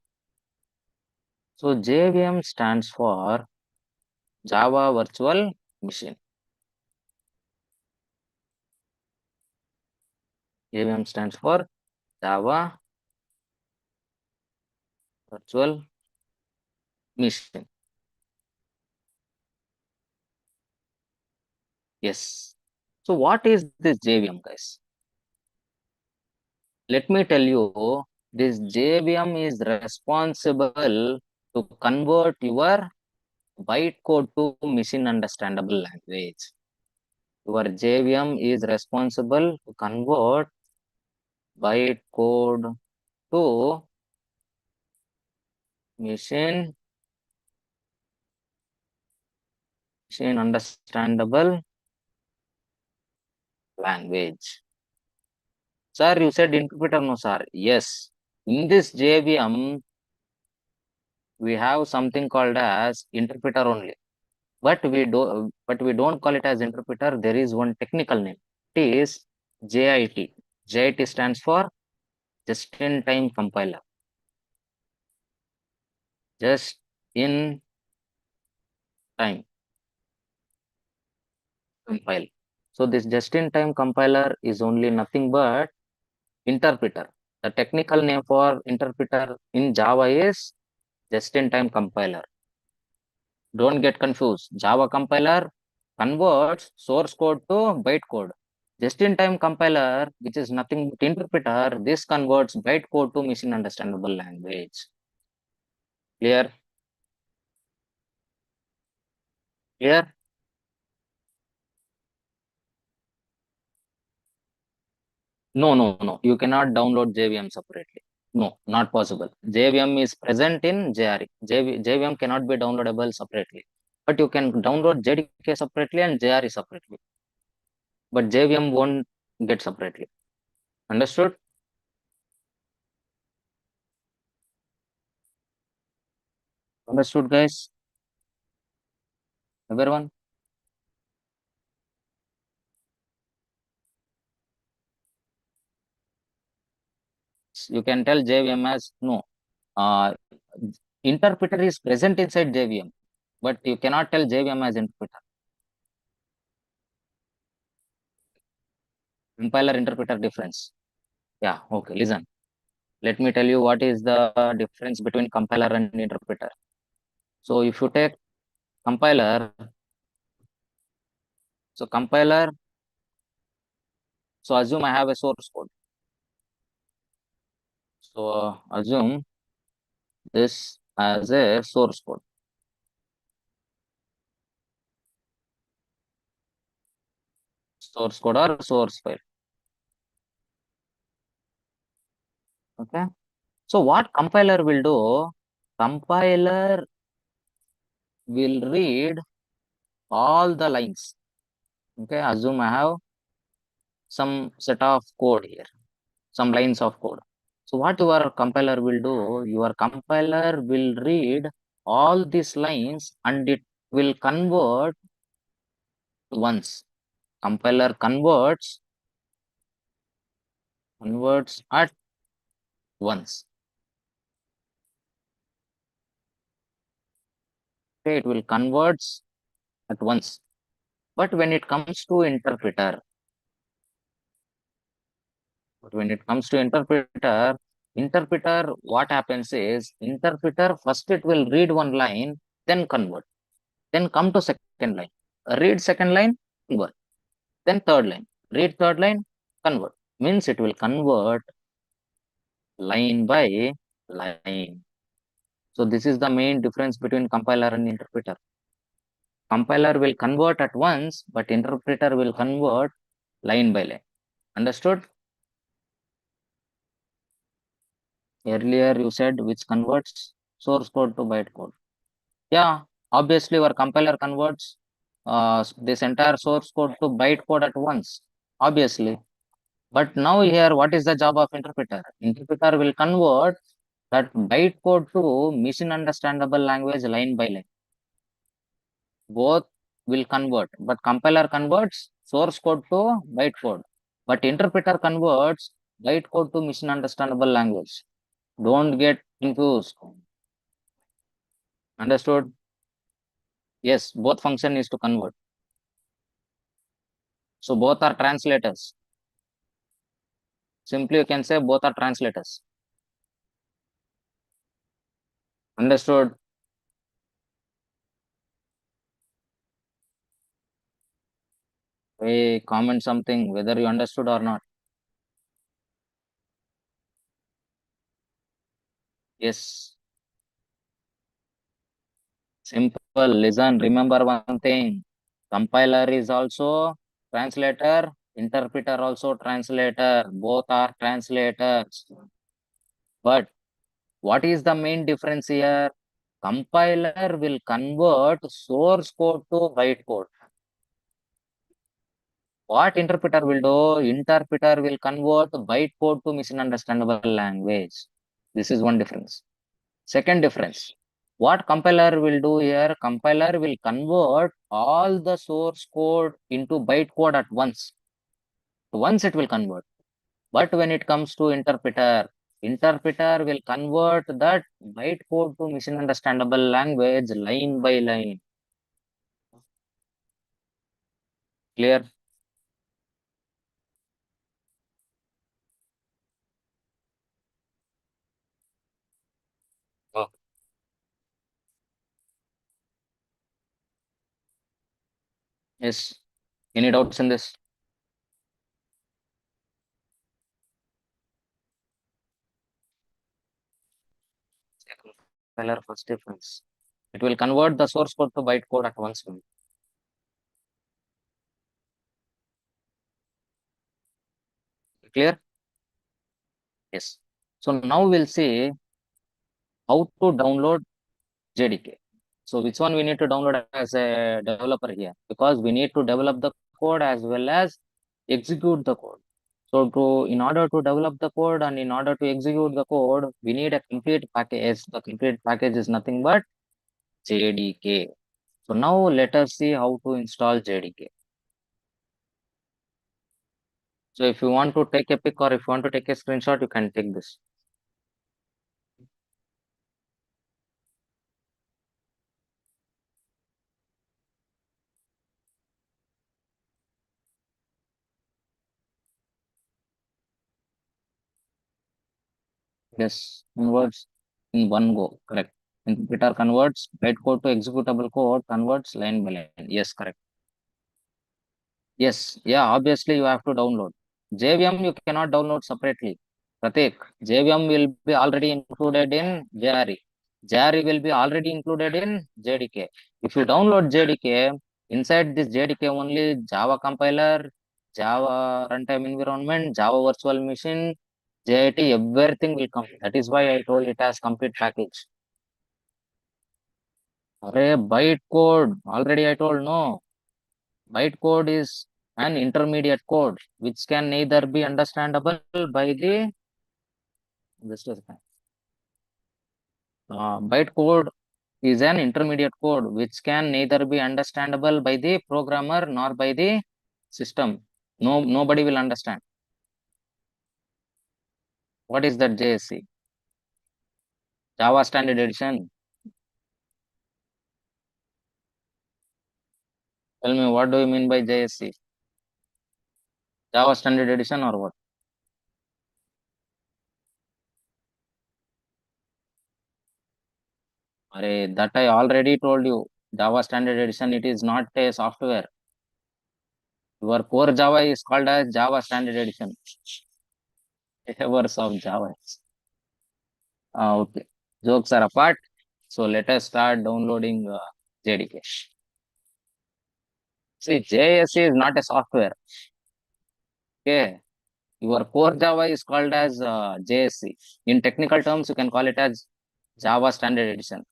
So JVM stands for Java Virtual Machine. JVM stands for Java Virtual Machine. Yes. So what is this JVM, guys? Let me tell you, this JVM is responsible to convert your bytecode to machine understandable language. Your JVM is responsible to convert bytecode to machine understandable language. Sir, you said interpreter, no, sir. Yes. In this JVM, we have something called as interpreter only. But we don't call it as interpreter. There is one technical name. It is JIT. JIT stands for just-in-time compiler. Just in time compile. So this just-in-time compiler is only nothing but interpreter. The technical name for interpreter in Java is just-in-time compiler. Don't get confused. Java compiler converts source code to bytecode. Just-in-time compiler, which is nothing but interpreter, this converts bytecode to machine understandable language. Clear? Clear? No, no, no. You cannot download JVM separately. No, not possible. JVM is present in JRE. JVM cannot be downloadable separately. But you can download JDK separately and JRE separately. But JVM won't get separately. Understood? Understood, guys? Everyone? You can tell JVM as no. Interpreter is present inside JVM, but you cannot tell JVM as interpreter. Compiler interpreter difference. Yeah, okay, listen. Let me tell you what is the difference between compiler and interpreter. So if you take compiler, compiler, so assume I have a source code. So assume this as a source code. Source code or source file. Okay. So what compiler will do? Compiler will read all the lines. Okay. Assume I have some set of code here, some lines of code. So what your compiler will do? Your compiler will read all these lines and it will convert once. Compiler converts at once. Okay, it will converts at once. But when it comes to interpreter, interpreter, what happens is interpreter first it will read one line, then convert, then come to second line, read second line, convert, then third line, read third line, convert. Means it will convert line by line. So this is the main difference between compiler and interpreter. Compiler will convert at once, but interpreter will convert line by line. Understood? Earlier you said which converts source code to byte code. Yeah, obviously our compiler converts this entire source code to byte code at once. Obviously. But now here, what is the job of interpreter? Interpreter will convert that byte code to machine understandable language line by line. Both will convert, but compiler converts source code to byte code, but interpreter converts byte code to machine understandable language. Don't get confused. Understood? Yes, both function is to convert. So both are translators. Simply you can say both are translators. Understood? Hey, comment something whether you understood or not. Yes. Simple. Listen, remember one thing. Compiler is also translator, interpreter also translator. Both are translators. But what is the main difference here? Compiler will convert source code to byte code. What interpreter will do? Interpreter will convert byte code to machine understandable language. This is one difference. Second difference. What compiler will do here? Compiler will convert all the source code into byte code at once. Once it will convert. But when it comes to interpreter, interpreter will convert that byte code to machine understandable language line by line. Clear? Oh. Yes. Any doubts in this? Compiler first difference. It will convert the source code to byte code at once. Clear? Yes. So now we'll see how to download JDK. So which one we need to download as a developer here? Because we need to develop the code as well as execute the code. So in order to develop the code and in order to execute the code, we need a complete package. The complete package is nothing but JDK. So now let us see how to install JDK. So if you want to take a pic or if you want to take a screenshot, you can take this. Yes, converts in one go. Correct. Interpreter converts bytecode to executable code, converts line by line. Yes, correct. Yes, yeah, obviously you have to download. JVM you cannot download separately. Pratik, JVM will be already included in JRE. JRE will be already included in JDK. If you download JDK, inside this JDK only Java compiler, Java runtime environment, Java virtual machine, JIT, everything will come. That is why I told it as complete package. Array bytecode, already I told no. Bytecode is an intermediate code which can neither be understandable by the just a second. Bytecode is an intermediate code which can neither be understandable by the programmer nor by the system. No, nobody will understand. What is that JSC? Java Standard Edition. Tell me, what do you mean by JSC? Java Standard Edition or what? That I already told you. Java Standard Edition, it is not a software. Your core Java is called as Java Standard Edition. Flavors of Java. Okay. Jokes are apart. So let us start downloading JDK. See, JSC is not a software. Okay. Your core Java is called as JSC. In technical terms, you can call it as Java Standard Edition.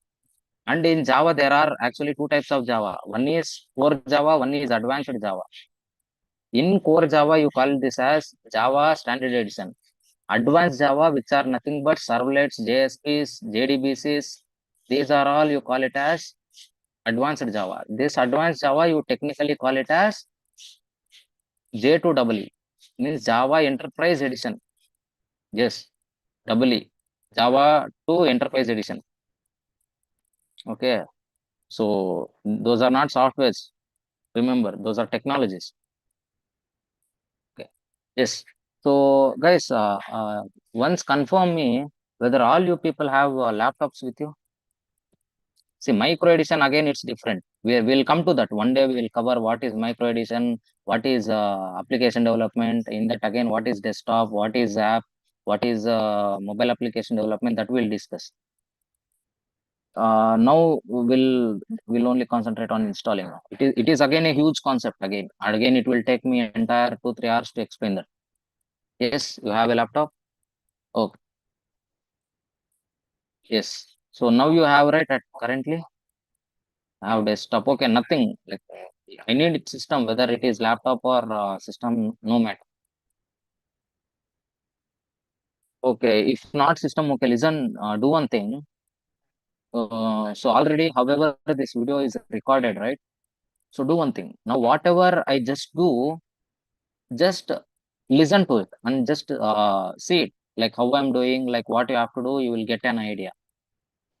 And in Java, there are actually two types of Java. One is core Java, one is advanced Java. In core Java, you call this as Java Standard Edition. Advanced Java, which are nothing but servlets, JSPs, JDBCs, these are all you call it as advanced Java. This advanced Java, you technically call it as J2EE, means Java Enterprise Edition. Yes, EE, Java 2 Enterprise Edition. Okay, so those are not softwares. Remember, those are technologies. Okay, yes. So, guys, once confirm me whether all you people have laptops with you. See, micro edition again, it's different. We will come to that. One day we will cover what is micro edition, what is application development. In that again, what is desktop, what is app, what is mobile application development. That we'll discuss. Now we'll only concentrate on installing. It is again a huge concept again. And again, it will take me entire 2-3 hours to explain that. Yes, you have a laptop. Okay. Yes. So now you have right at currently. I have desktop. Okay, nothing. Like I need system, whether it is laptop or system, no matter. Okay, if not system, okay, listen, do one thing. So already, however, this video is recorded, right? So do one thing. Now, whatever I just do, just listen to it and just see it, like how I'm doing, like what you have to do, you will get an idea.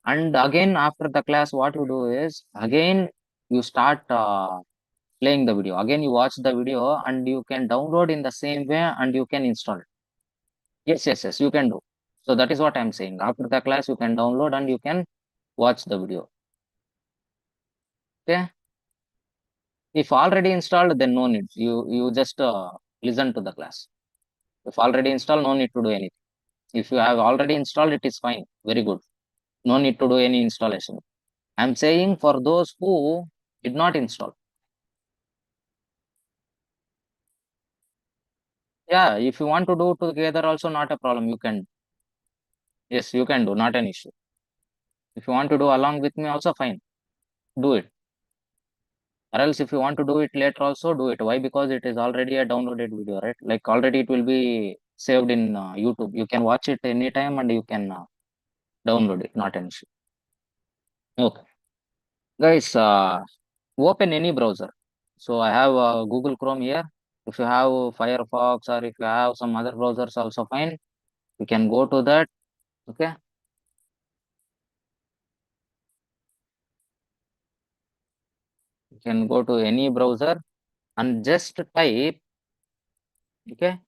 And again, after the class, what you do is, again, you start playing the video. Again, you watch the video and you can download in the same way and you can install it. Yes, yes, yes, you can do. So that is what I'm saying. After the class, you can download and you can watch the video. Okay. If already installed, then no need. You just listen to the class. If already installed, no need to do anything. If you have already installed, it is fine. Very good. No need to do any installation. I'm saying for those who did not install. Yeah, if you want to do together also, not a problem. You can. Yes, you can do. Not an issue. If you want to do along with me also, fine. Do it. Or else if you want to do it later also, do it. Why? Because it is already a downloaded video, right? Like already it will be saved in YouTube. You can watch it anytime and you can download it. Not an issue. Okay. Guys, open any browser. So I have Google Chrome here. If you have Firefox or if you have some other browsers also fine. You can go to that. Okay. You can go to any browser and just type, okay,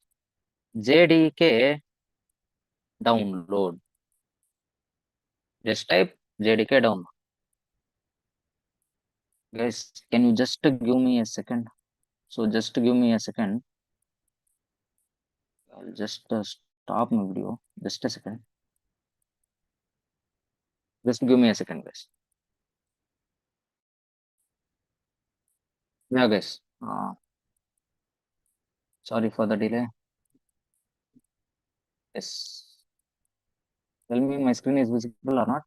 JDK download. Just type JDK download. Guys, can you just give me a second? So just give me a second. I'll just stop my video. Just a second. Just give me a second, guys. Yeah, guys. Sorry for the delay. Yes. Tell me my screen is visible or not.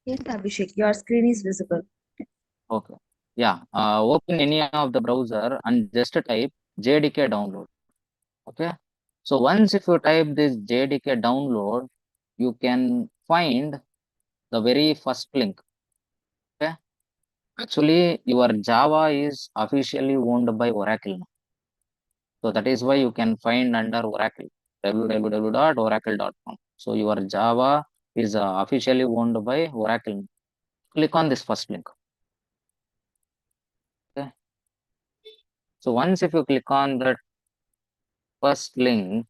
Yes, Abhishek, your screen is visible. Okay. Yeah. Open any of the browser and just type JDK download. Okay. So once if you type this JDK download, you can find the very first link. Okay. Actually, your Java is officially owned by Oracle now. So that is why you can find under Oracle, www.oracle.com. So your Java is officially owned by Oracle. Click on this first link. Okay. So once if you click on that first link,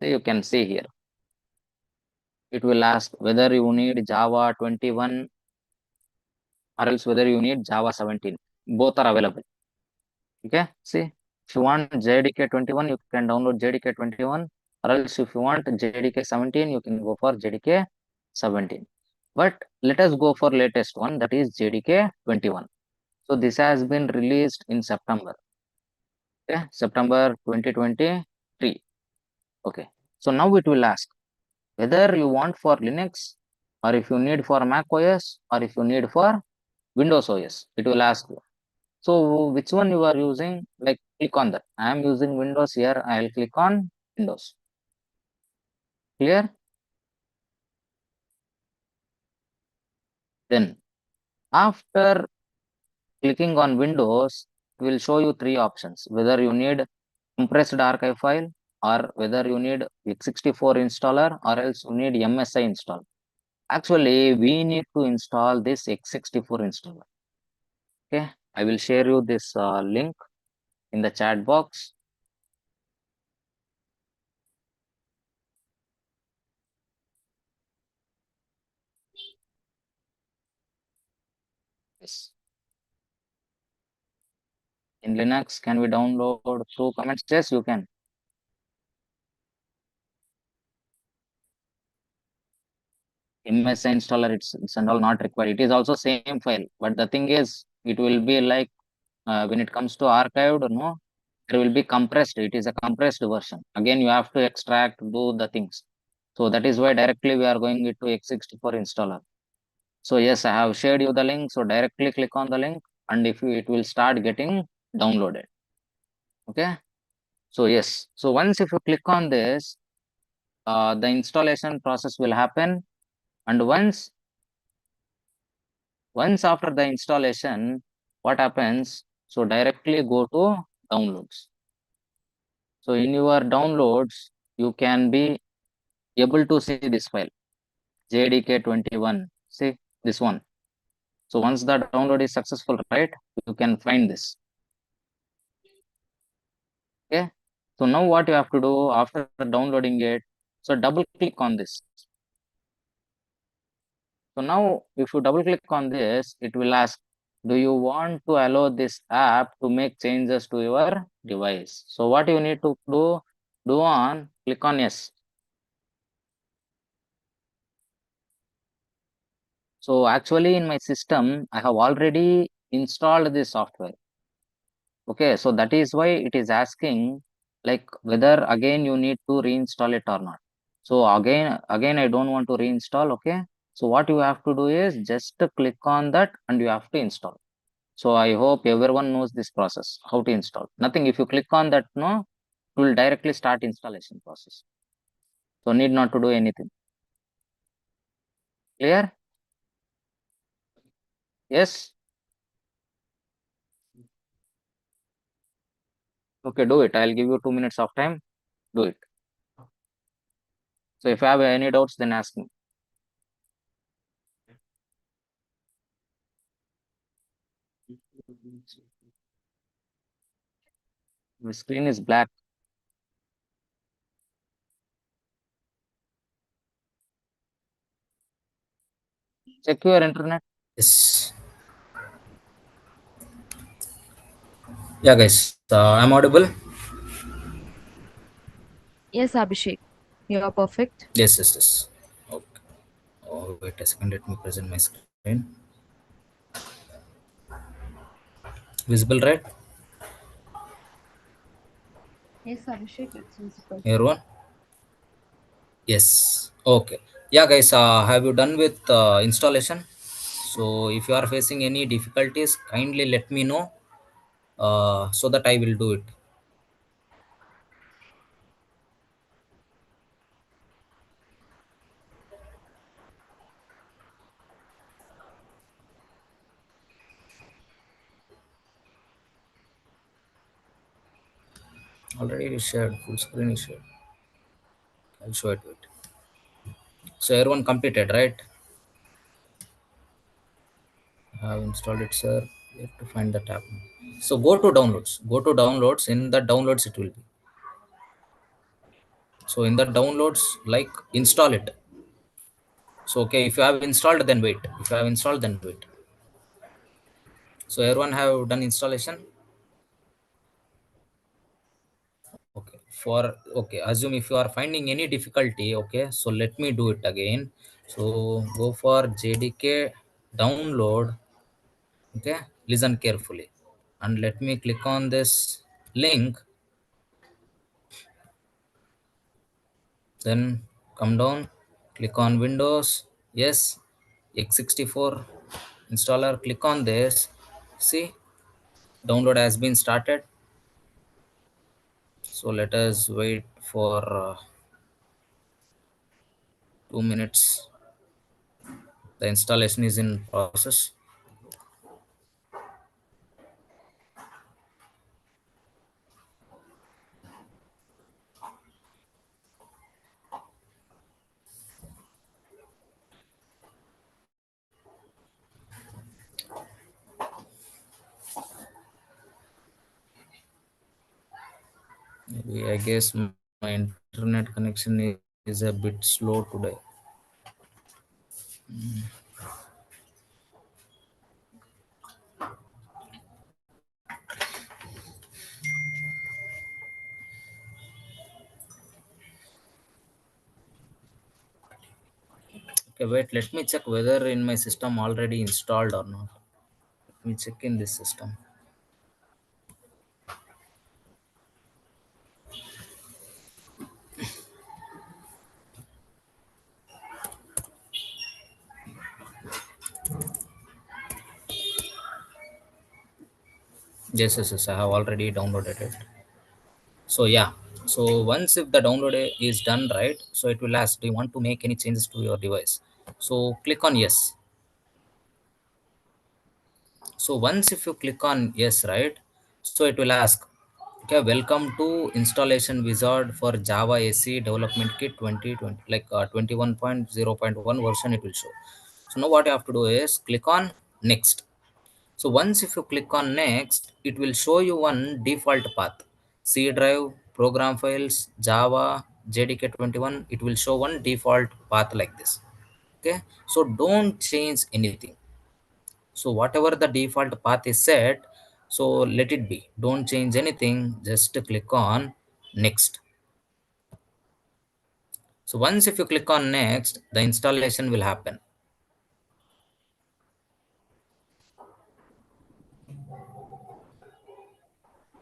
you can see here. It will ask whether you need Java 21 or else whether you need Java 17. Both are available. Okay. See, if you want JDK 21, you can download JDK 21, or else if you want JDK 17, you can go for JDK 17. But let us go for latest one, that is JDK 21. So this has been released in September. Okay, September 2023. Okay. So now it will ask whether you want for Linux, or if you need for Mac OS, or if you need for Windows OS. It will ask you. So which one you are using? Like click on that. I am using Windows here. I will click on Windows. Clear? Then after clicking on Windows, it will show you three options. Whether you need compressed archive file, or whether you need x64 installer, or else you need MSI install. Actually, we need to install this x64 installer. Okay, I will share you this link in the chat box. Yes. In Linux, can we download through comments? Yes, you can. MSI installer, it's and all not required. It is also same file, but the thing is, it will be like when it comes to archived, no, there will be compressed. It is a compressed version. Again, you have to extract, do the things. So that is why directly we are going into x64 installer. So yes, I have shared you the link. So directly click on the link, and if you, it will start getting downloaded. Okay. So yes. So once if you click on this, the installation process will happen, and once after the installation, what happens? So directly go to downloads. So in your downloads, you can be able to see this file, JDK21. See this one. So once the download is successful, right, you can find this. Okay. So now what you have to do after downloading it, so double click on this. So now if you double click on this, it will ask, do you want to allow this app to make changes to your device? So what you need to click on yes. So actually in my system, I have already installed this software. Okay, so that is why it is asking like whether again you need to reinstall it or not. So again I don't want to reinstall. Okay, so what you have to do is just click on that and you have to install. So I hope everyone knows this process, how to install. Nothing, if you click on that, no, it will directly start installation process. So need not to do anything. Clear? Yes? Okay, do it. I'll give you 2 minutes of time. Do it. So if you have any doubts, then ask me. The screen is black. Check your internet. Yes. Yeah, guys. I'm audible. Yes, Abhishek, you are perfect. Yes, yes, yes. Okay. Oh, wait a second. Let me present my screen. Visible, right? Yes, Abhishek, it's visible. Everyone? Yes. Okay. Yeah, guys. Have you done with installation? So, if you are facing any difficulties, kindly let me know so that I will do it. Already it is shared. Full screen is shared. I'll show it. Wait. So, everyone completed, right? I have installed it, sir. You have to find the tab. So, go to downloads. Go to downloads. In the downloads, it will be. So, in the downloads, like install it. So, okay, if you have installed, then wait. If you have installed, then wait. So, everyone have done installation. Okay. Okay, assume if you are finding any difficulty, okay. So, let me do it again. So, go for JDK download. Okay, listen carefully, and let me click on this link. Then come down, click on Windows. Yes, x64 installer. Click on this. See, download has been started. So let us wait for 2 minutes. The installation is in process. Maybe I guess my internet connection is a bit slow today. Okay, wait, let me check whether in my system already installed or not. Let me check in this system. Yes, yes, yes, I have already downloaded it. So yeah, so once if the download is done, right, so it will ask, do you want to make any changes to your device? So click on yes. So once if you click on yes, right, so it will ask, okay, welcome to installation wizard for Java AC development kit 2020, like 21.0.1 version it will show. So now what you have to do is click on next. So once if you click on next, it will show you one default path. C drive, program files, Java, JDK 21. It will show one default path like this. Okay. So don't change anything. So whatever the default path is set, so let it be. Don't change anything. Just click on next. So once if you click on next, the installation will happen.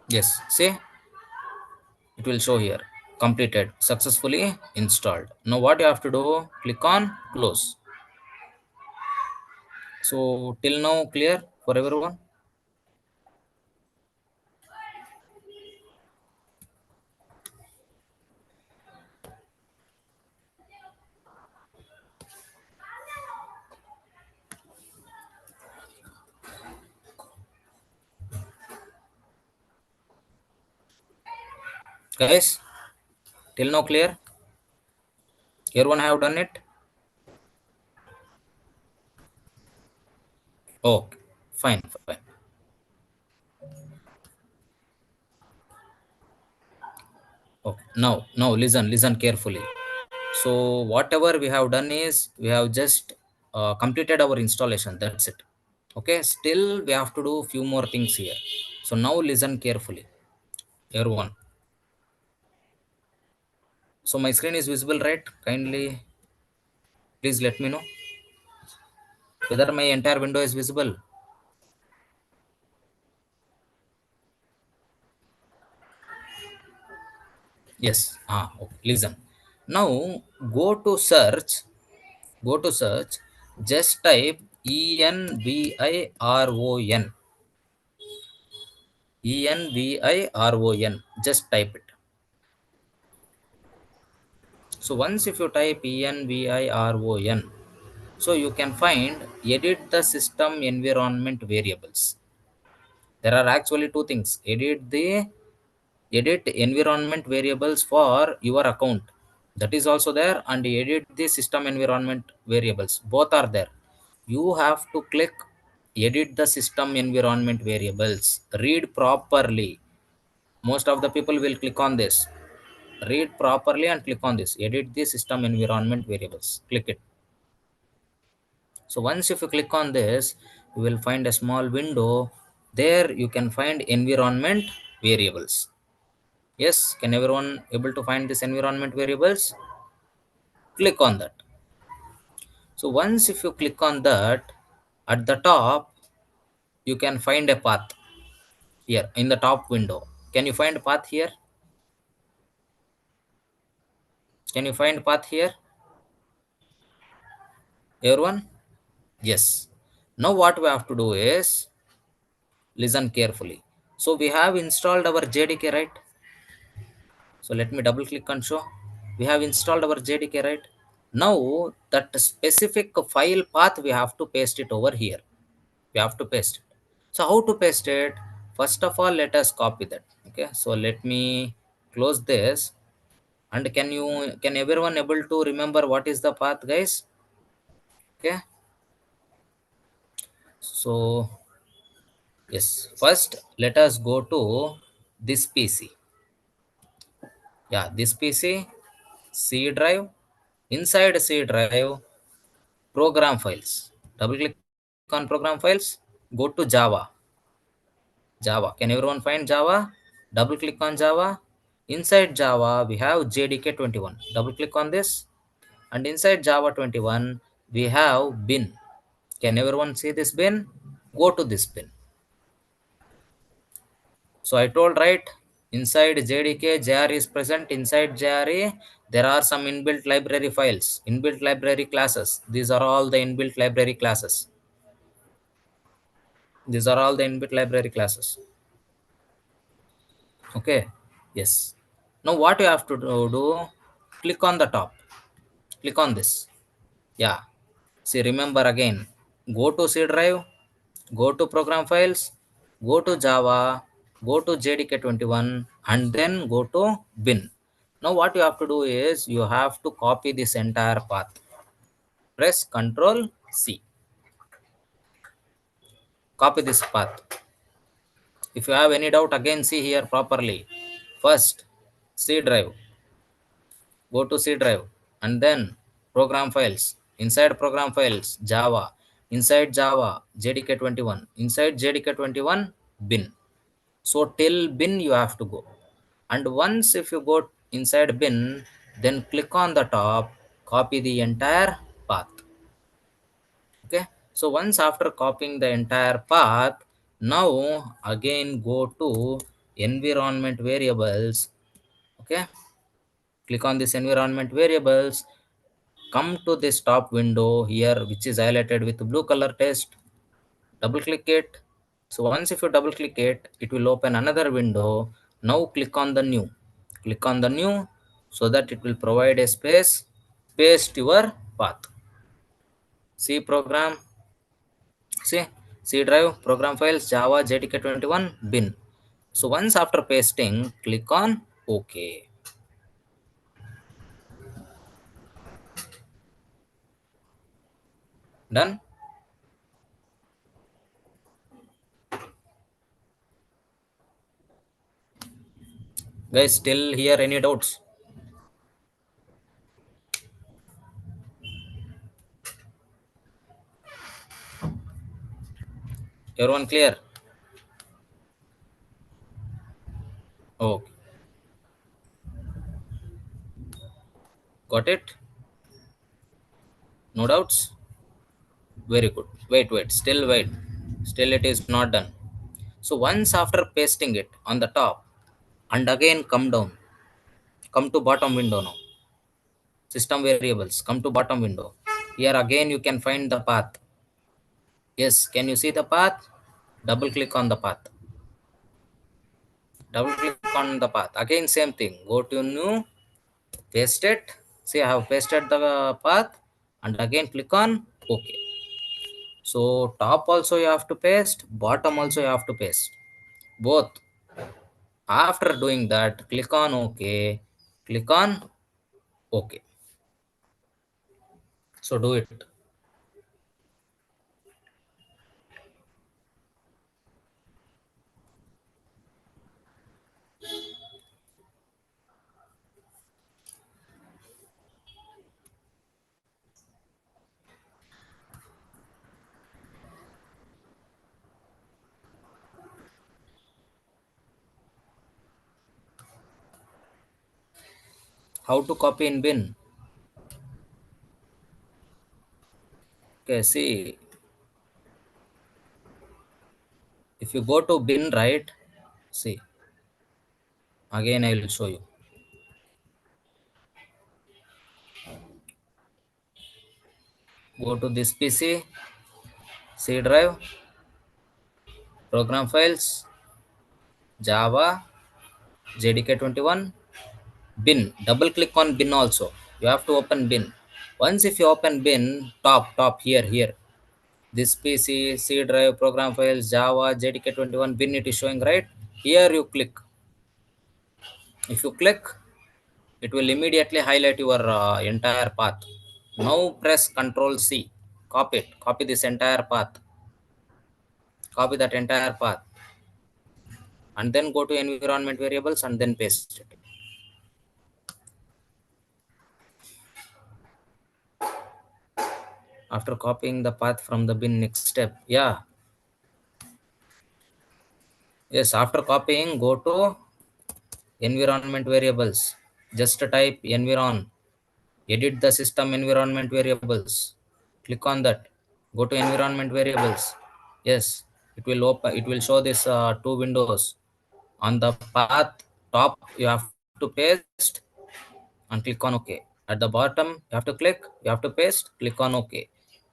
Yes. See, it will show here completed, successfully installed. Now what you have to do, click on close. So till now clear for everyone? Guys, till now clear? Everyone have done it? Okay, fine, fine. Okay, now listen carefully. So whatever we have done is we have just completed our installation. That's it. Okay, still we have to do few more things here. So now listen carefully, everyone. So my screen is visible, right? Kindly please let me know whether my entire window is visible. Yes. Okay. Listen. Now go to search. Go to search. Just type ENVIRON. ENVIRON. Just type it. So once if you type ENVIRON, so you can find edit the system environment variables. There are actually two things. Edit environment variables for your account. That is also there, and edit the system environment variables. Both are there. You have to click edit the system environment variables. Read properly. Most of the people will click on this. Read properly and click on this. Edit the system environment variables. Click it. So once if you click on this, you will find a small window. There you can find environment variables. Yes, can everyone able to find this environment variables? Click on that. So once if you click on that, at the top, you can find a path here in the top window. Can you find path here? Can you find path here? Everyone? Yes. Now what we have to do is listen carefully. So we have installed our JDK, right? So let me double click and show. We have installed our JDK, right? Now that specific file path we have to paste it over here. We have to paste it. So how to paste it? First of all, let us copy that. Okay. So let me close this. And can everyone able to remember what is the path, guys? Okay. So yes, first let us go to this PC. Yeah, this PC, C drive. Inside C drive, program files. Double click on program files. Go to Java. Java. Can everyone find Java? Double click on Java. Inside Java, we have JDK 21. Double click on this. And inside Java 21, we have bin. Can everyone see this bin? Go to this bin. So I told, right, inside JDK, JR is present. Inside JRE, there are some inbuilt library files, inbuilt library classes. These are all the inbuilt library classes. These are all the inbuilt library classes. Okay. Yes. Now what you have to do, click on the top. Click on this. Yeah. See, remember again. Go to C drive. Go to program files. Go to Java. Go to JDK 21. And then go to bin. Now what you have to do is you have to copy this entire path. Press Ctrl C. Copy this path. If you have any doubt, again see here properly. First, C drive. Go to C drive and then program files. Inside program files, Java. Inside Java, JDK 21. Inside JDK 21, bin. So till bin you have to go. And once if you go inside bin, then click on the top, copy the entire path. Okay. So once after copying the entire path, now again go to environment variables. Okay. Click on this environment variables. Come to this top window here, which is highlighted with blue color text. Double click it. So once if you double click it, it will open another window. Now click on the new. Click on the new so that it will provide a space. Paste your path. C program. See, C drive, program files, Java, JDK 21, bin. So once after pasting, click on OK. Done. Guys, still here any doubts? Everyone clear? Okay. Got it? No doubts? Very good. Wait. Still wait. Still it is not done. So once after pasting it on the top and again come down, come to bottom window now. System variables, come to bottom window. Here again you can find the path. Yes, can you see the path? Double click on the path. Double click on the path. Again same thing. Go to new, paste it. See, I have pasted the path and again click on OK. So top also you have to paste, bottom also you have to paste. Both. After doing that, click on OK. Click on OK. So do it. How to copy in bin? Okay, see, if you go to bin, right? See, again I will show you. Go to this PC, C drive, program files, Java, JDK 21, bin. Double click on bin also. You have to open bin. Once if you open bin, top here. This PC, C drive, program files, Java, JDK 21, bin it is showing, right? Here you click. If you click, it will immediately highlight your entire path. Now press Ctrl C. Copy it. Copy this entire path. Copy that entire path. And then go to environment variables and then paste it. After copying the path from the bin, next step. Yeah. Yes, after copying, go to environment variables. Just type environ. Edit the system environment variables. Click on that. Go to environment variables. Yes, it will open. It will show this two windows. On the path top, you have to paste and click on OK. At the bottom, you have to click. You have to paste. Click on OK.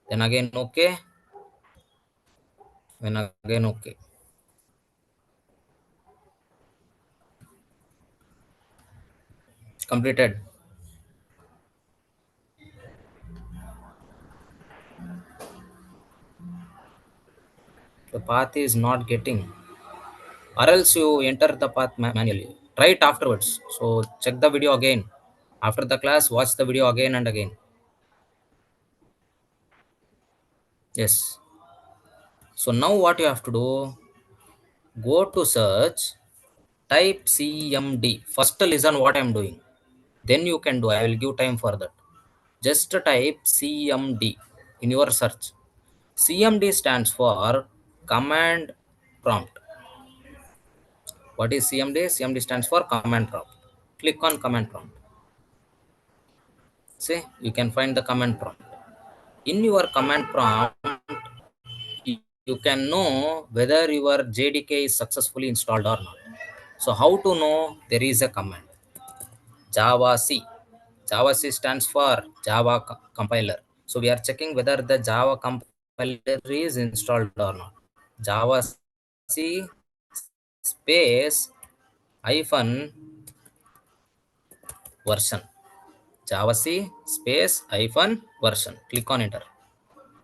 Then again OK. Then again OK. Completed. The path is not getting, or else you enter the path manually. Try it afterwards. So check the video again. After the class, watch the video again and again. Yes. So now what you have to do, go to search, type CMD. First listen what I'm doing. Then you can do. I will give time for that. Just type CMD in your search. CMD stands for command prompt. What is CMD? CMD stands for command prompt. Click on command prompt. See, you can find the command prompt. In your command prompt, you can know whether your JDK is successfully installed or not. So how to know? There is a command, Java C. Java C stands for Java compiler. So we are checking whether the Java compiler is installed or not. Java C space hyphen version. Java C space hyphen version. Click on enter.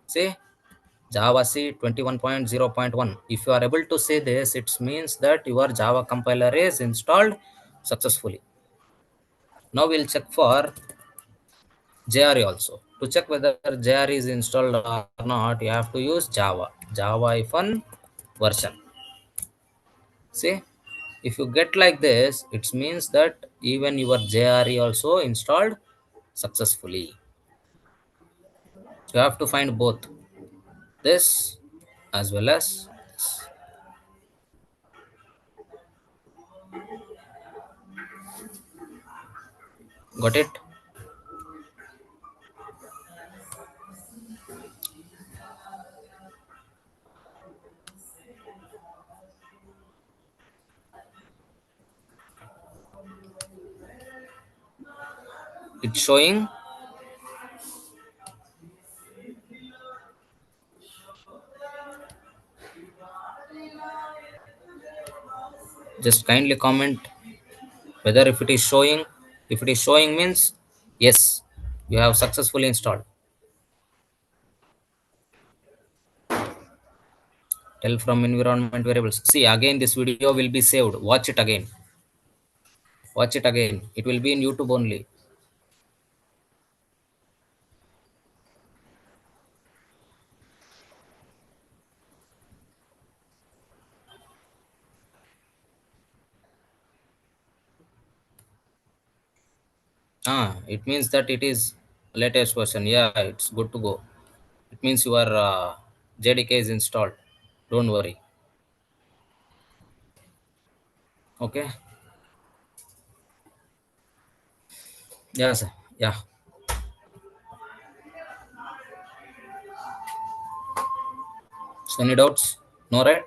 See, Java C 21.0.1. If you are able to say this, it means that your Java compiler is installed successfully. Now we'll check for JRE also. To check whether JRE is installed or not, you have to use Java hyphen version. See, if you get like this, it means that even your JRE also installed successfully. You have to find both this as well as Got it? It's showing. Just kindly comment whether if it is showing. If it is showing means yes, you have successfully installed. Tell from environment variables. See, again this video will be saved. Watch it again. Watch it again. It will be in YouTube only. It means that it is latest version. Yeah, it's good to go. It means your JDK is installed. Don't worry. Okay. Yeah, sir. Yeah. So any doubts? No, right?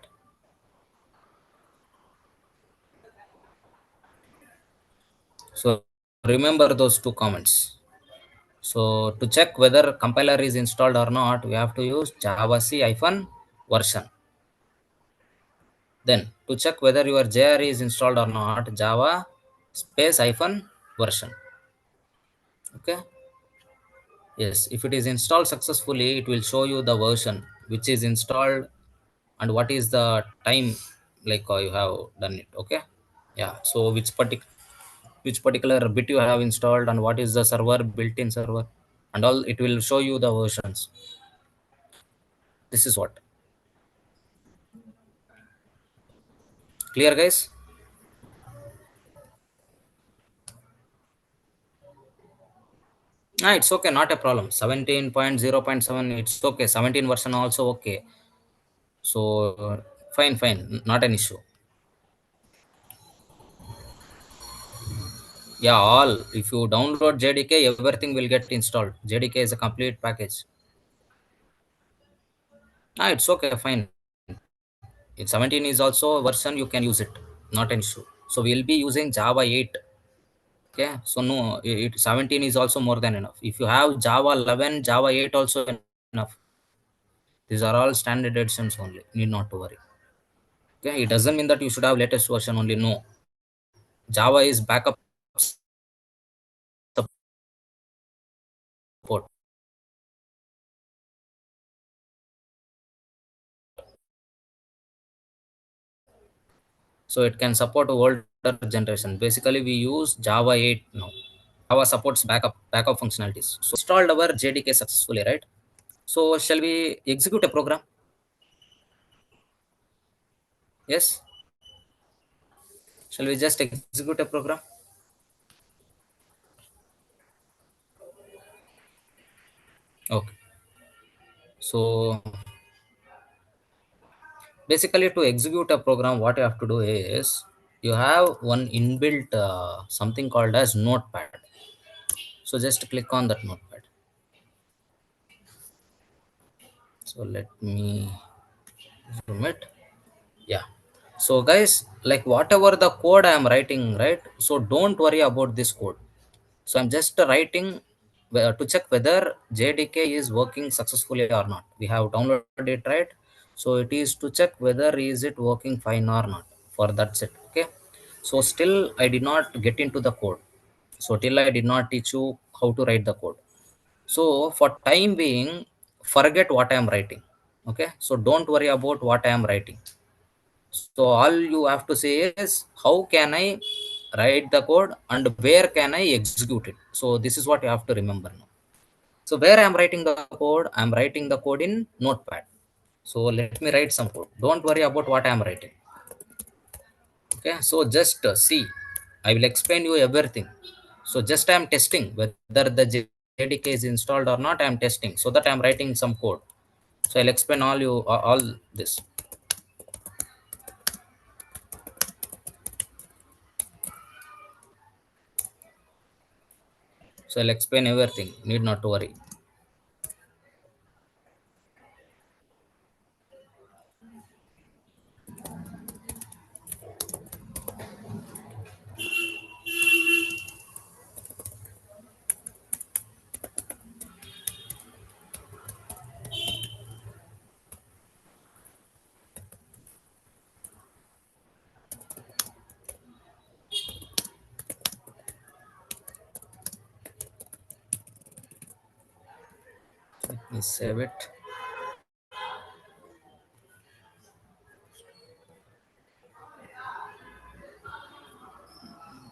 So remember those two comments. So to check whether compiler is installed or not, we have to use javac hyphen version. Then to check whether your JR is installed or not, java space hyphen version. Okay. Yes, if it is installed successfully, it will show you the version which is installed and what is the time like you have done it. Okay. Yeah. So which particular bit you have installed and what is the server built-in server and all, it will show you the versions. This is what. Clear, guys? It's okay, not a problem. 17.0.7, it's okay. 17 version also okay. So fine, fine, not an issue. Yeah, all. If you download JDK, everything will get installed. JDK is a complete package. It's okay, fine. If 17 is also a version, you can use it. Not an issue. So we'll be using Java 8. Okay, so no, 17 is also more than enough. If you have Java 11, Java 8 also enough. These are all standard editions only. Need not to worry. Okay, it doesn't mean that you should have latest version only. No, Java is backup support. So it can support older generation. Basically, we use Java 8 now. Java supports backup functionalities. So installed our JDK successfully, right? So shall we execute a program? Yes. Shall we just execute a program? Okay. So basically, to execute a program, what you have to do is you have one inbuilt something called as Notepad. So just click on that Notepad. So let me zoom it. Yeah. So guys, like whatever the code I am writing, right? So don't worry about this code. So I'm just writing to check whether JDK is working successfully or not. We have downloaded it, right? So it is to check whether is it working fine or not. For that's it. Okay. So still I did not get into the code. So till I did not teach you how to write the code. So for time being, forget what I am writing. Okay. So don't worry about what I am writing. So all you have to say is how can I write the code and where can I execute it. So this is what you have to remember now. So where I am writing the code, I am writing the code in Notepad. So let me write some code. Don't worry about what I am writing. Okay, so just see. I will explain you everything. So just I am testing whether the JDK is installed or not. I am testing so that I am writing some code. So I'll explain all this. So I'll explain everything. Need not to worry. Let me save it.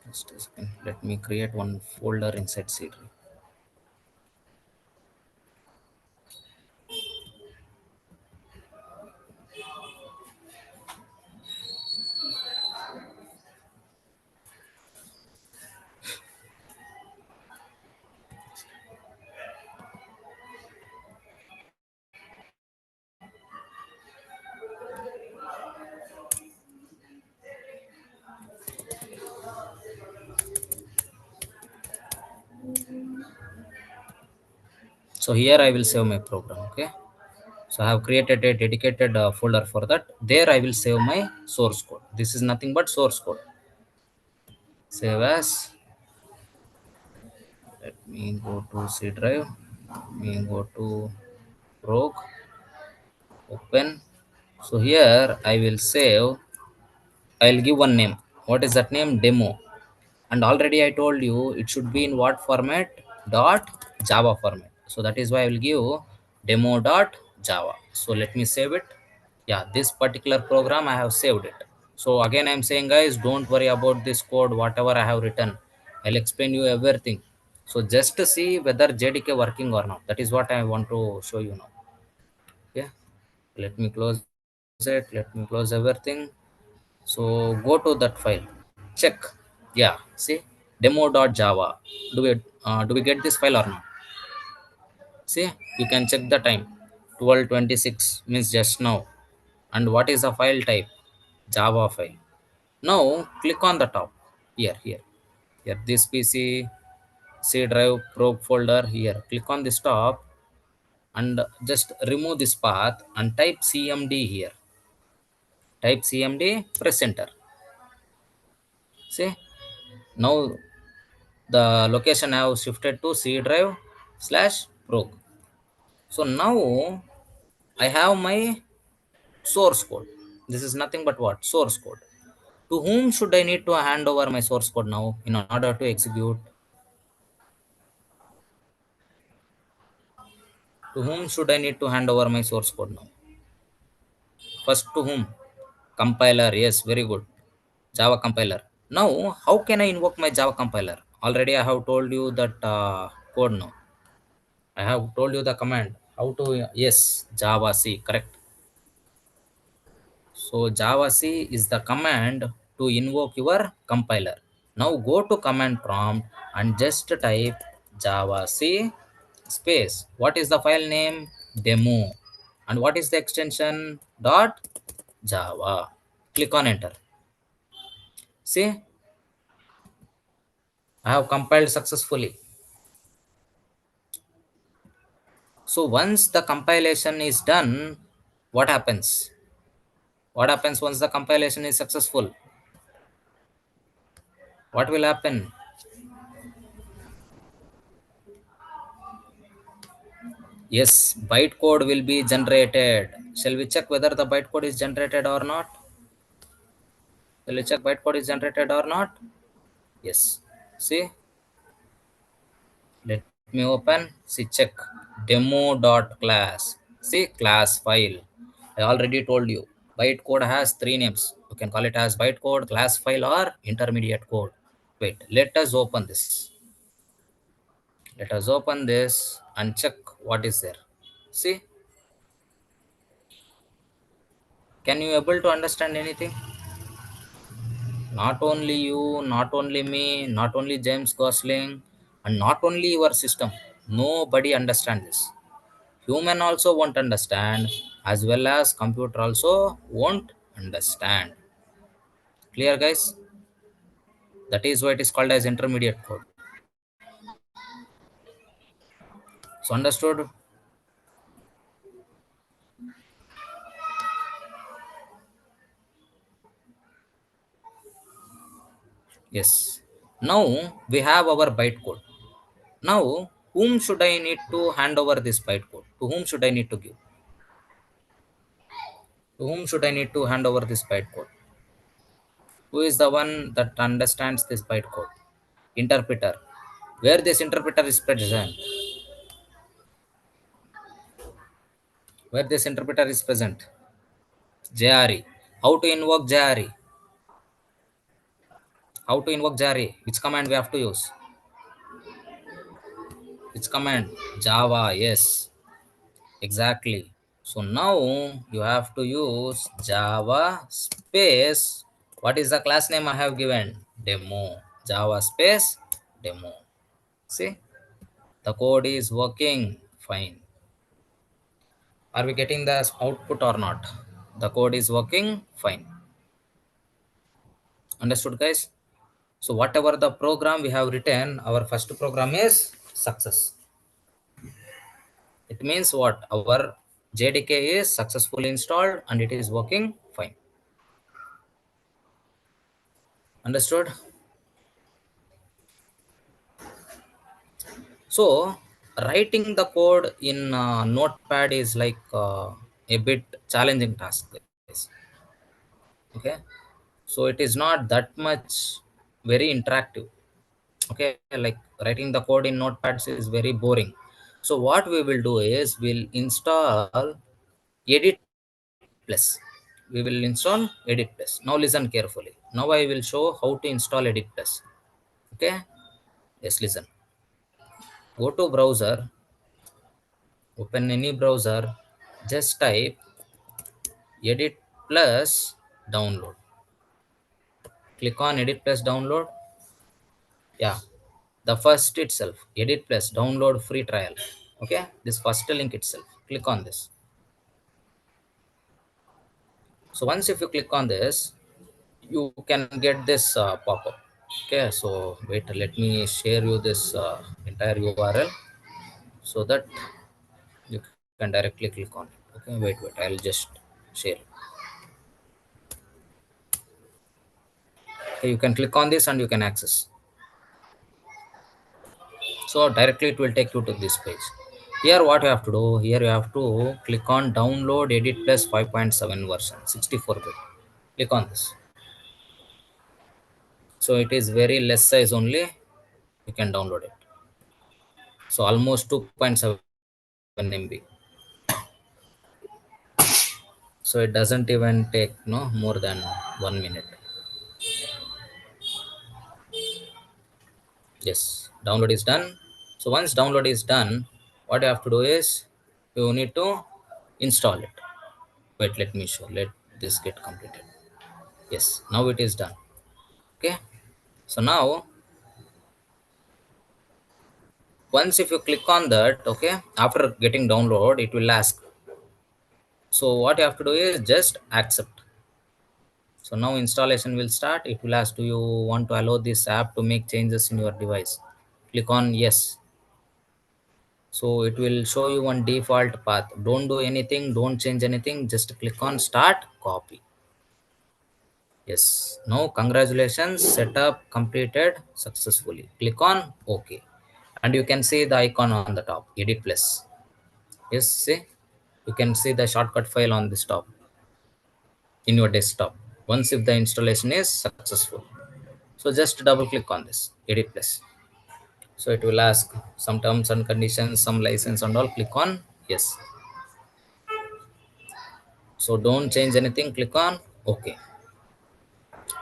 Just a second. Let me create one folder inside C drive. So here I will save my program. Okay. So I have created a dedicated folder for that. There I will save my source code. This is nothing but source code. Save as. Let me go to C drive. Let me go to Rogue. Open. So here I will save. I'll give one name. What is that name? Demo. And already I told you it should be in what format? Dot Java format. So that is why I will give demo dot Java. So let me save it. Yeah, this particular program I have saved it. So again I'm saying, guys, don't worry about this code, whatever I have written. I'll explain you everything. So just to see whether JDK working or not. That is what I want to show you now. Okay. Let me close it. Let me close everything. So go to that file. Check. Yeah. See demo.java. Do we get this file or not? See, you can check the time. 12:26 means just now. And what is the file type? Java file. Now click on the top. Here. This PC, C drive, probe folder. Here. Click on this top and just remove this path and type CMD here. Type CMD, press enter. See, now the location I have shifted to C drive slash probe. So now I have my source code. This is nothing but what? Source code. To whom should I need to hand over my source code now in order to execute? To whom should I need to hand over my source code now? First to whom? Compiler. Yes, very good. Java compiler. Now, how can I invoke my Java compiler? Already I have told you that code now. I have told you the command. How to, yes, Java C, correct. So Java C is the command to invoke your compiler. Now go to command prompt and just type Java C space. What is the file name? Demo. And what is the extension? Dot Java. Click on enter. See, I have compiled successfully. So once the compilation is done, what happens? What happens once the compilation is successful? What will happen? Yes, bytecode will be generated. Shall we check whether the bytecode is generated or not? Shall we check bytecode is generated or not? Yes. See, let me open. See, check demo.class. See, class file. I already told you. Bytecode has three names. You can call it as bytecode, class file, or intermediate code. Wait, let us open this. Let us open this and check what is there. See, can you able to understand anything? Not only you, not only me, not only James Gosling, and not only your system. Nobody understand this. Human also won't understand, as well as computer also won't understand. Clear, guys? That is why it is called as intermediate code. So understood? Yes. Now we have our bytecode. Now, whom should I need to hand over this bytecode? To whom should I need to give? To whom should I need to hand over this bytecode? Who is the one that understands this bytecode? Interpreter. Where this interpreter is present? Where this interpreter is present? JRE. How to invoke JRE? How to invoke JRE? Which command we have to use? Which command? Java. Yes, exactly. So now you have to use Java space. What is the class name I have given? Demo. Java space demo. See, the code is working fine. Are we getting the output or not? The code is working fine. Understood, guys? So whatever the program we have written, our first program is success. It means what? Our JDK is successfully installed and it is working fine. Understood? So writing the code in Notepad is like a bit challenging task, guys. Okay, so it is not that much very interactive. Okay, like writing the code in Notepads is very boring. So what we will do is we'll install EditPlus. We will install EditPlus. Now listen carefully. Now I will show how to install EditPlus. Okay, yes, listen. Go to browser, open any browser, just type EditPlus download. Click on EditPlus download. Yeah, the first itself, EditPlus download free trial. Okay, this first link itself, click on this. So once if you click on this, you can get this pop-up. Okay, so wait, let me share you this entire URL so that you can directly click on it. Okay, wait, I'll just share it. Okay, you can click on this and you can access. So directly it will take you to this page. Here what you have to do, here you have to click on download EditPlus 5.7 version 64-bit. Click on this. So it is very less size only, you can download it. So almost 2.7 MB. So it doesn't even take no more than 1 minute. Yes, download is done. So once download is done, what you have to do is you need to install it. Wait, let me show. Let this get completed. Yes, now it is done. Okay, so now once if you click on that, okay, after getting download it will ask. So what you have to do is just accept. So now installation will start. It will ask, do you want to allow this app to make changes in your device? Click on yes. So it will show you one default path. Don't do anything, don't change anything, just click on start copy. Yes, now congratulations, setup completed successfully. Click on OK. And you can see the icon on the top, EditPlus. Yes, see, you can see the shortcut file on this top in your desktop once if the installation is successful. So just double click on this EditPlus. So it will ask some terms and conditions, some license and all. Click on yes. So don't change anything, click on OK.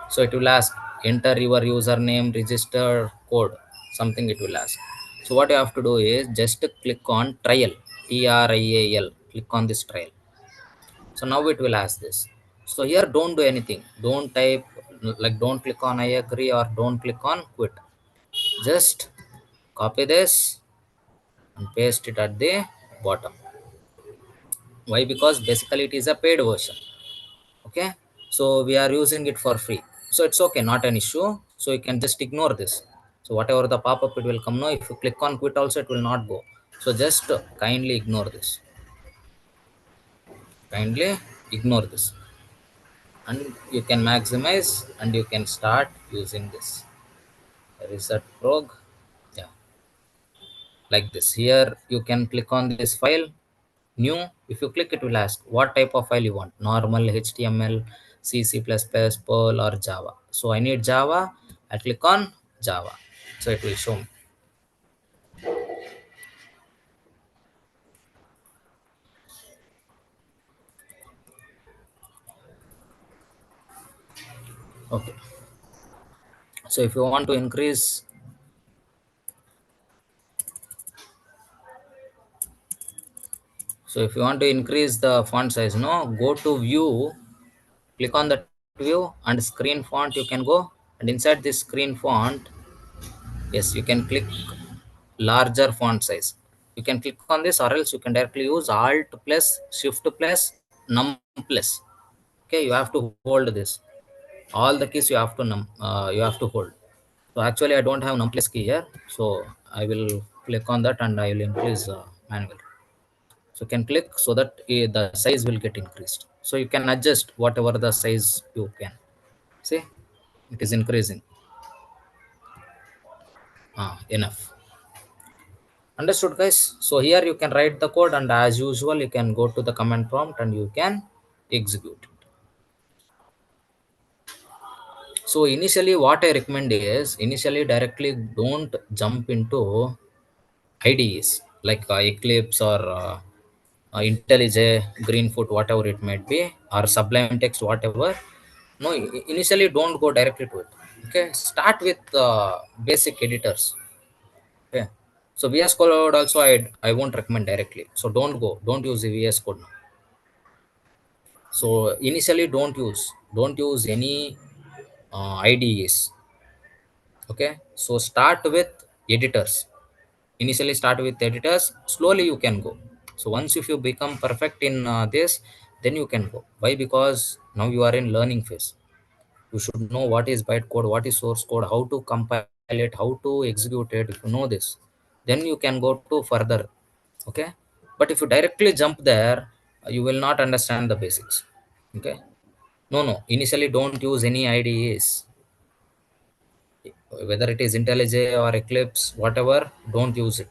So it will ask enter your username, register code, something it will ask. So what you have to do is just click on trial, TRIAL, click on this trial. So now it will ask this. So here don't do anything, don't type, like don't click on I agree or don't click on quit. Just copy this and paste it at the bottom. Why? Because basically it is a paid version. Okay, so we are using it for free, so it's okay, not an issue. So you can just ignore this. So whatever the pop-up it will come, no, if you click on quit also it will not go. So just kindly ignore this. Kindly ignore this, and you can maximize and you can start using this reset prog. Yeah, like this. Here you can click on this file, new. If you click, it will ask what type of file you want: normal, HTML, C++, Perl, or Java. So I need Java. I click on Java, so it will show me. Okay, so if you want to increase, so if you want to increase the font size, no, go to view, click on that view, and screen font you can go, and inside this screen font, yes, you can click larger font size. You can click on this, or else you can directly use alt plus shift plus num plus. Okay, you have to hold this, all the keys you have to you have to hold. So actually I don't have num plus key here, so I will click on that and I will increase manual. So you can click so that the size will get increased. So you can adjust whatever the size you can. See, it is increasing. Enough. Understood, guys? So here you can write the code, and as usual you can go to the command prompt and you can execute it. So initially what I recommend is, initially directly don't jump into IDEs like Eclipse or IntelliJ, Greenfoot, whatever it might be, or Sublime Text, whatever. No, initially don't go directly to it. Okay, start with basic editors. Okay, so VS Code also I won't recommend directly. So don't use the VS Code now. So initially don't use any IDEs. Okay, so start with editors. Initially start with editors. Slowly you can go. So once if you become perfect in this, then you can go. Why? Because now you are in learning phase. You should know what is bytecode, what is source code, how to compile it, how to execute it. If you know this, then you can go to further. Okay, but if you directly jump there, you will not understand the basics. Okay, no, initially don't use any IDEs, whether it is IntelliJ or Eclipse, whatever. Don't use it.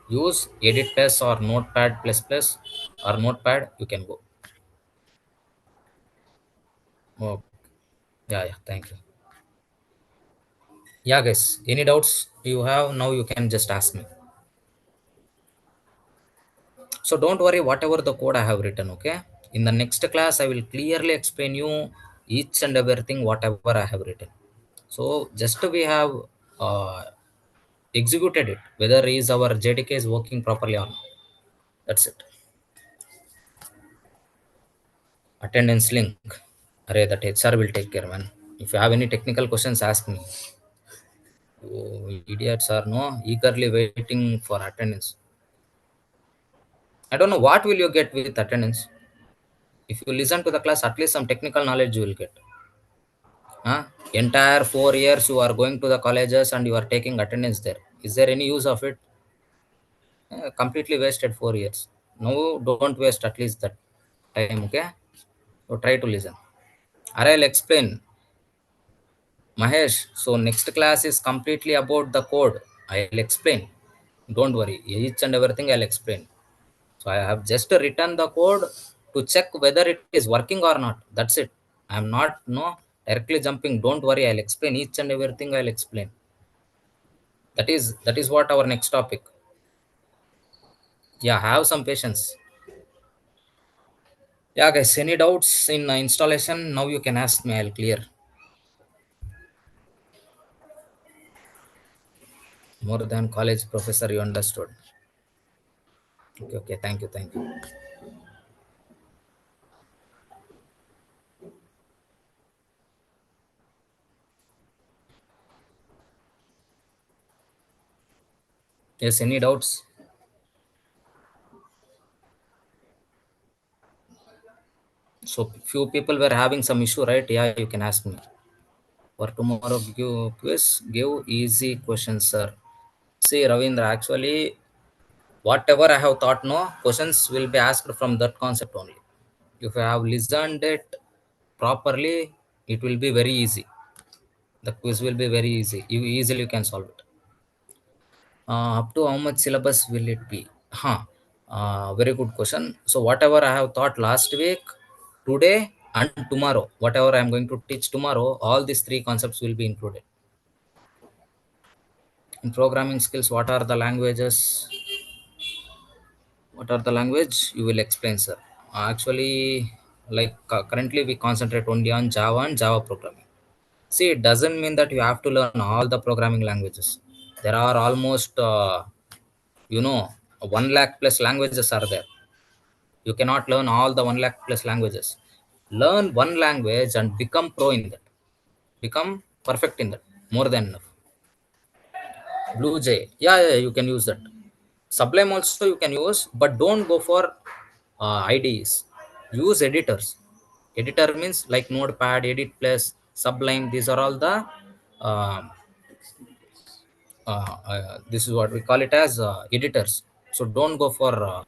Use EditPlus or Notepad plus plus or Notepad. You can go. Oh, yeah, thank you. Yeah, guys, any doubts you have now, you can just ask me. So don't worry whatever the code I have written. Okay, in the next class I will clearly explain you each and everything whatever I have written. So just we have uh, executed it, whether is our JDK is working properly or not. That's it. Attendance link. Array, that HR will take care, man. If you have any technical questions, ask me. You idiots are no eagerly waiting for attendance. I don't know what will you get with attendance. If you listen to the class, at least some technical knowledge you will get. Huh? Entire 4 years you are going to the colleges and you are taking attendance there. Is there any use of it? Completely wasted 4 years. No, don't waste at least that time. Okay, so try to listen. Or I'll explain. Mahesh, so next class is completely about the code. I'll explain. Don't worry, each and everything I'll explain. So I have just written the code to check whether it is working or not. That's it. I'm not directly jumping. Don't worry, I'll explain each and everything. I'll explain. That is what our next topic. Yeah, have some patience. Yeah, guys, any doubts in installation? Now you can ask me. I'll clear. More than college professor, you understood. Okay, thank you. Yes, any doubts? So few people were having some issue, right? Yeah, you can ask me. For tomorrow give quiz, give easy questions, sir. See, Ravindra, actually Whatever I have taught, no questions will be asked from that concept only. If you have listened it properly, it will be very easy. The quiz will be very easy. You easily can solve it. Up to how much syllabus will it be? Very good question. So whatever I have taught last week, today and tomorrow, whatever I am going to teach tomorrow, all these three concepts will be included. In programming skills, what are the languages? What are the language? You will explain, sir. Actually, like currently we concentrate only on Java and Java programming. See, it doesn't mean that you have to learn all the programming languages. There are almost, you know, 1 lakh plus languages are there. You cannot learn all the 1 lakh plus languages. Learn one language and become pro in that. Become perfect in that. More than enough. Blue Jay. Yeah, you can use that. Sublime also you can use, but don't go for IDEs. Use editors. Editor means like Notepad, EditPlus, Sublime. These are all the uh, this is what we call it as editors. So don't go for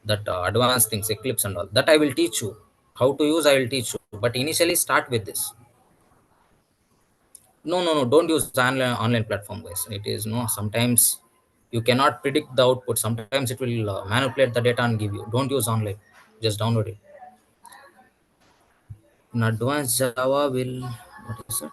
that advanced things, Eclipse and all. That I will teach you how to use. I will teach you. But initially, start with this. No. Don't use online platform, guys. It is no. Sometimes you cannot predict the output. Sometimes it will manipulate the data and give you. Don't use online. Just download it. In advanced Java, will what is it?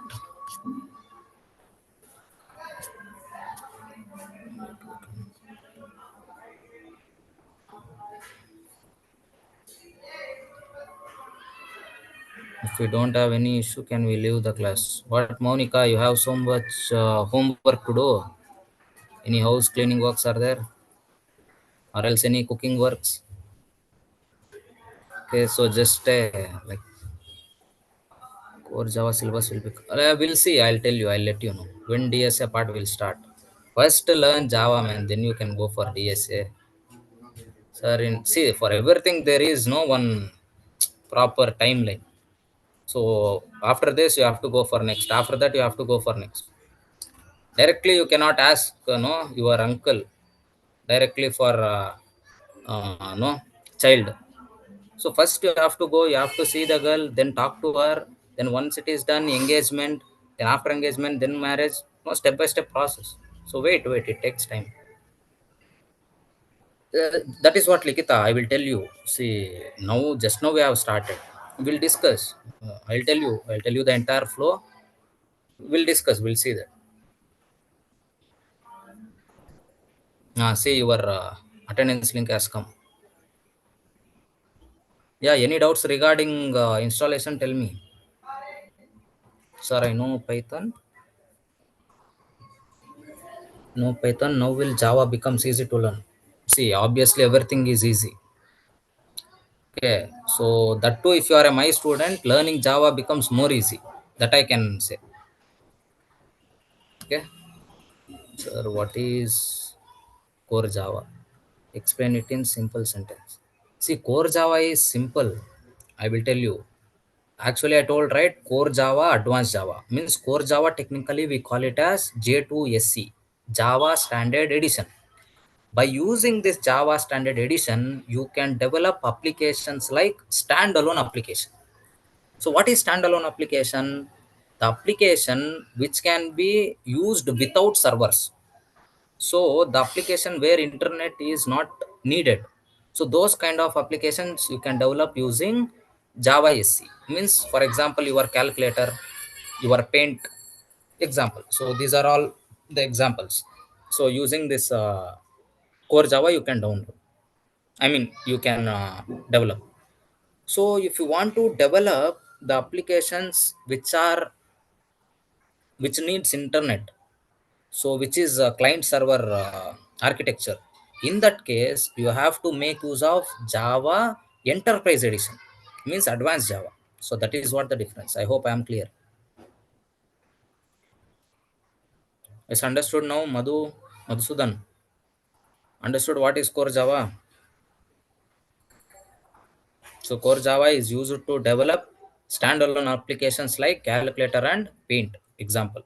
If we don't have any issue, can we leave the class? What, Monica? You have so much homework to do. Any house cleaning works are there, or else any cooking works? Okay, so just like core Java syllabus will be. We'll see. I'll tell you. I'll let you know when DSA part will start. First, learn Java, man. Then you can go for DSA. Sir, see, for everything there is no one proper timeline. So after this, you have to go for next. After that, you have to go for next. Directly, you cannot ask no your uncle directly for no child. So first you have to go, you have to see the girl, then talk to her. Then once it is done, engagement. Then after engagement, then marriage. No, step by step process. So wait, it takes time. That is what, Likita, I will tell you. See, now just now we have started. We'll discuss. I'll tell you the entire flow. We'll discuss. We'll see that. See your attendance link has come. Yeah, any doubts regarding installation? Tell me. Sir, I know Python. No Python. Now will Java becomes easy to learn? See, obviously everything is easy. Okay, so that too, if you are a my student, learning Java becomes more easy. That I can say. Okay, sir, what is core Java? Explain it in simple sentence. See, core Java is simple. I will tell you. Actually, I told right, core Java, advanced Java. Means core Java, technically we call it as J2SE, Java Standard Edition. By using this Java Standard Edition, you can develop applications like standalone application. So what is standalone application? The application which can be used without servers. So the application where internet is not needed. So those kind of applications you can develop using Java SE. Means, for example, your calculator, your paint example. So these are all the examples. So using this core Java, you can download. I mean, you can develop. So if you want to develop the applications which needs internet, so which is a client server architecture, in that case you have to make use of Java enterprise edition, means advanced Java. So that is what the difference. I hope I am clear. It's understood now, Madhusudan? Understood what is core Java? So core Java is used to develop standalone applications like calculator and paint example.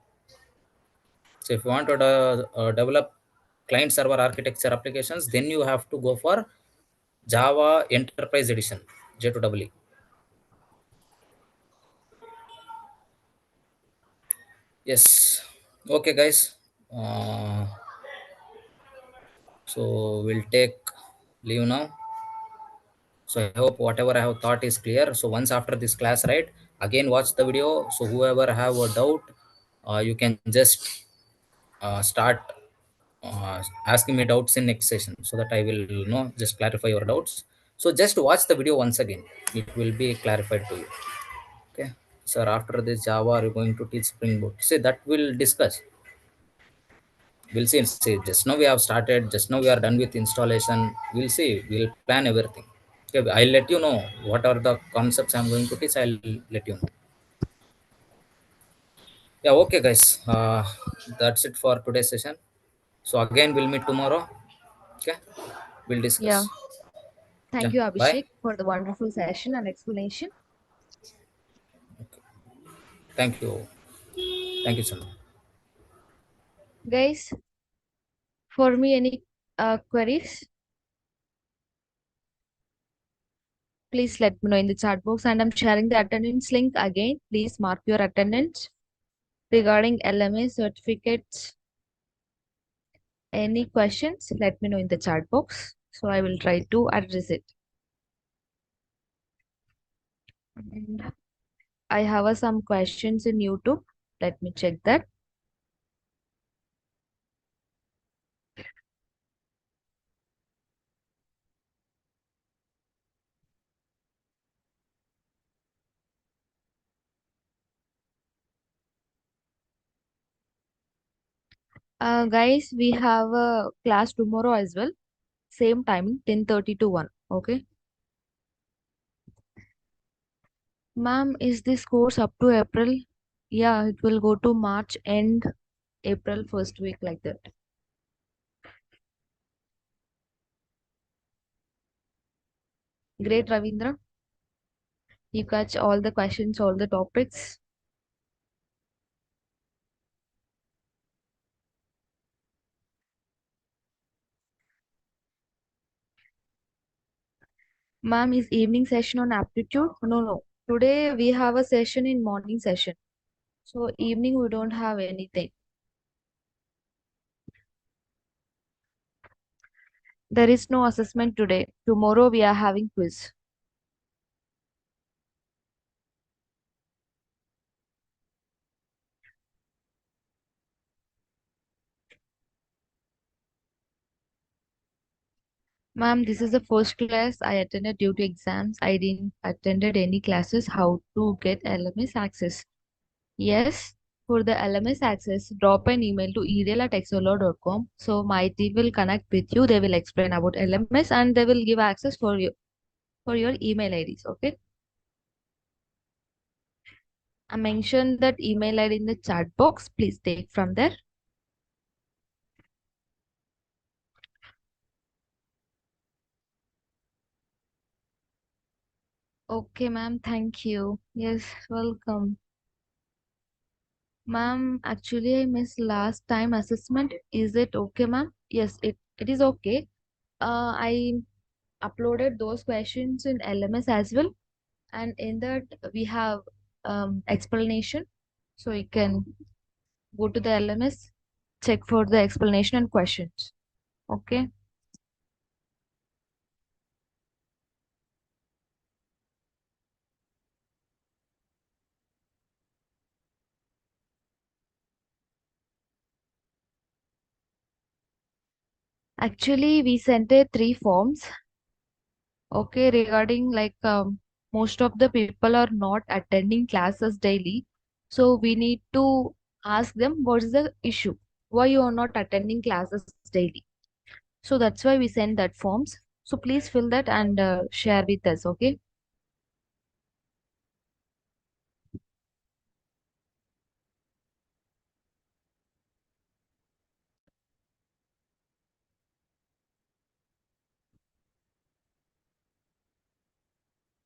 So if you want to develop client server architecture applications, then you have to go for Java Enterprise Edition, J2EE. Yes. Okay, guys. So we'll take leave now. So I hope whatever I have thought is clear. So once after this class, right, again watch the video. So whoever have a doubt, you can just start asking me doubts in next session, so that I will just clarify your doubts. So just watch the video once again. It will be clarified to you. Okay. Sir, after this Java, are you going to teach Spring Boot? See, that will discuss. We'll see. See, just now we have started. Just now we are done with installation. We'll see. We'll plan everything. Okay, I'll let you know what are the concepts I'm going to teach. I'll let you know. Yeah, okay, guys. That's it for today's session. So again, we'll meet tomorrow. Okay, we'll Yeah. discuss. Yeah, Thank you, bye. Abhishek, for the wonderful session and explanation. Thank you. Thank you, Chandra. Guys, for me, any queries, please let me know in the chat box. And I'm sharing the attendance link again. Please mark your attendance. Regarding LMA certificates, any questions, let me know in the chat box. So I will try to address it. And I have some questions in YouTube. Let me check that. Guys, we have a class tomorrow as well. Same timing, 10:30 to 1. Okay. Ma'am, is this course up to April? Yeah, it will go to March end, April first week, like that. Great, Ravindra. You catch all the questions, all the topics. Ma'am, is evening session on aptitude? No, no. Today we have a session in morning session. So evening we don't have anything. There is no assessment today. Tomorrow we are having quiz. Ma'am, this is the first class I attended due to exams. I didn't attended any classes how to get LMS access. Yes, for the LMS access, drop an email to email@xolo.com. So my team will connect with you. They will explain about LMS and they will give access for your email IDs. Okay. I mentioned that email ID in the chat box. Please take from there. Okay, ma'am. Thank you. Yes, welcome. Ma'am, actually, I missed last time assessment. Is it okay, ma'am? Yes, it is okay. I uploaded those questions in LMS as well. And in that, we have explanation. So you can go to the LMS, check for the explanation and questions. Okay. Actually, we sent a 3 forms. Okay, regarding like most of the people are not attending classes daily. So we need to ask them what is the issue? Why you are not attending classes daily? So that's why we send that forms. So please fill that and share with us. Okay.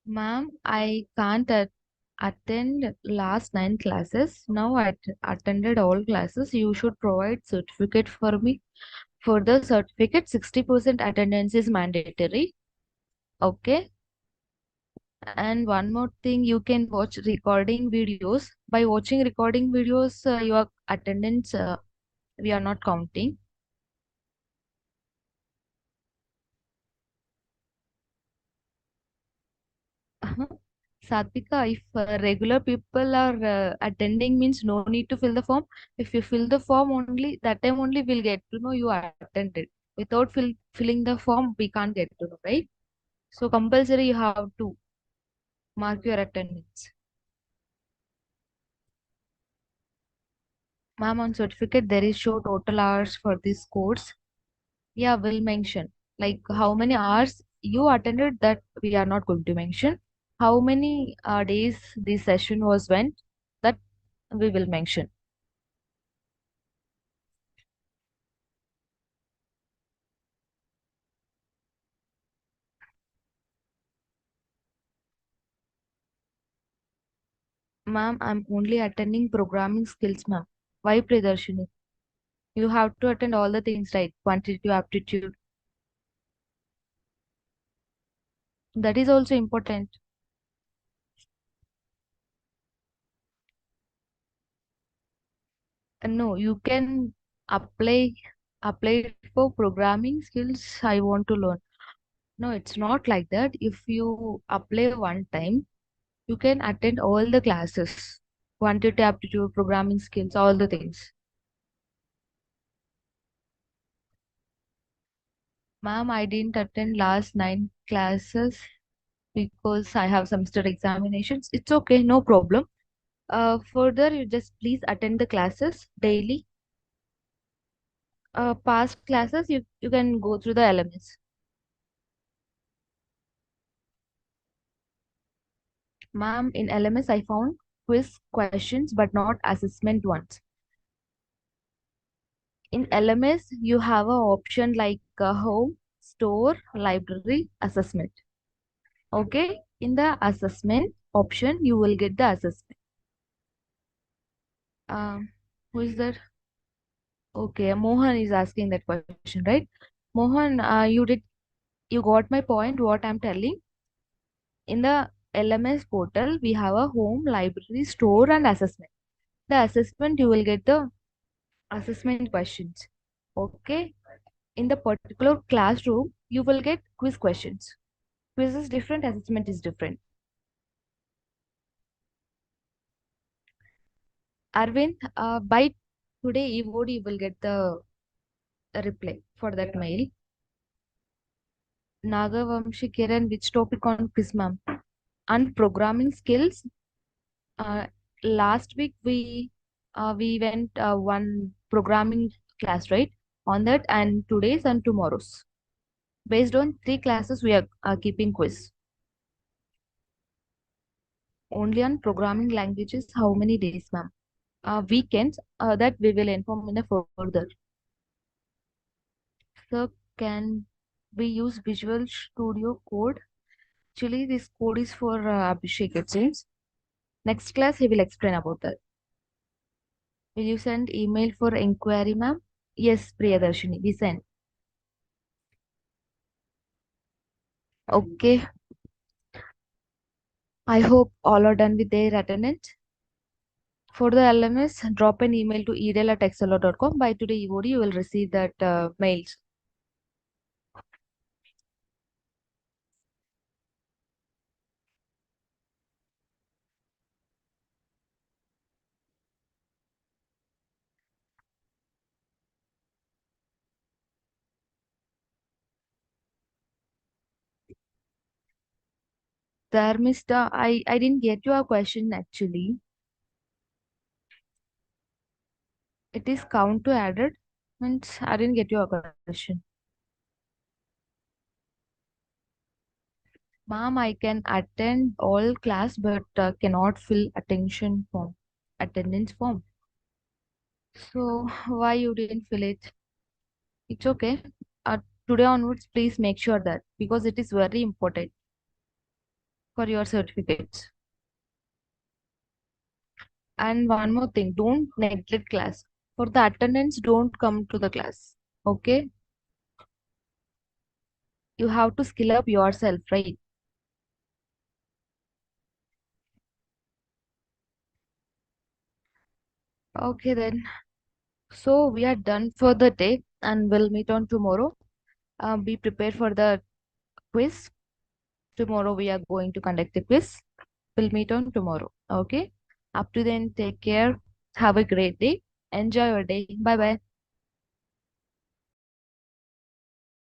Ma'am, I can't attend last 9 classes. Now I attended all classes. You should provide certificate for me For the certificate, 60% attendance is mandatory. Okay. And one more thing, you can watch recording videos. By watching recording videos, your attendance we are not counting. Satvika, if regular people are attending means no need to fill the form. If you fill the form only, that time only we'll get to know you attended. Without filling the form, we can't get to know, right? So compulsory you have to mark your attendance. Ma'am, on certificate there is show total hours for this course. Yeah, we'll mention. Like how many hours you attended, that we are not going to mention. How many days this session was went, that we will mention. Ma'am, I'm only attending programming skills, ma'am. Why, Pridarshini? You have to attend all the things, right? Quantitative aptitude. That is also important. No, you can apply apply for programming skills. I want to learn. No, it's not like that. If you apply one time, you can attend all the classes. Quantitative aptitude, programming skills, all the things. Ma'am, I didn't attend last 9 classes because I have semester examinations. It's okay, no problem. Further, you just please attend the classes daily. Past classes, you can go through the LMS. Ma'am, in LMS, I found quiz questions, but not assessment ones. In LMS, you have a option like home, store, library, assessment. Okay, in the assessment option, you will get the assessment. Who is that? Okay, Mohan is asking that question, right? Mohan, you got my point, what I'm telling. In the LMS portal, we have a home, library, store, and assessment. The assessment, you will get the assessment questions. Okay. In the particular classroom, you will get quiz questions. Quiz is different, assessment is different. Arvind, by today EOD, you will get the reply for that mail. Nagavamshi Kiran, which topic on quiz, ma'am? And programming skills. Uh, Last week we went one programming class, right? On that, and today's and tomorrow's. Based on 3 classes, we are keeping quiz. Only on programming languages, how many days, ma'am? Weekends, that we will inform in a further. So can we use Visual Studio Code? Actually, this code is for Abhishek, it seems. Next class, he will explain about that. Will you send email for inquiry, ma'am? Yes, Priyadarshini, we send. Okay. I hope all are done with their attendance. For the LMS, drop an email to edel@excelor.com. By today EOD, you will receive that mails. Dharmista, I didn't get your question actually. It is count to added. Means I didn't get your question. Ma'am, I can attend all class but cannot fill attendance form. So why you didn't fill it? It's okay. Uh, Today onwards, please make sure that because it is very important for your certificates. And one more thing, don't neglect class. For the attendance, don't come to the class. Okay? You have to skill up yourself, right? Okay then. So we are done for the day and we'll meet on tomorrow. Be prepared for the quiz. Tomorrow we are going to conduct the quiz. We'll meet on tomorrow. Okay. Up to then, take care. Have a great day. Enjoy your day. Bye bye.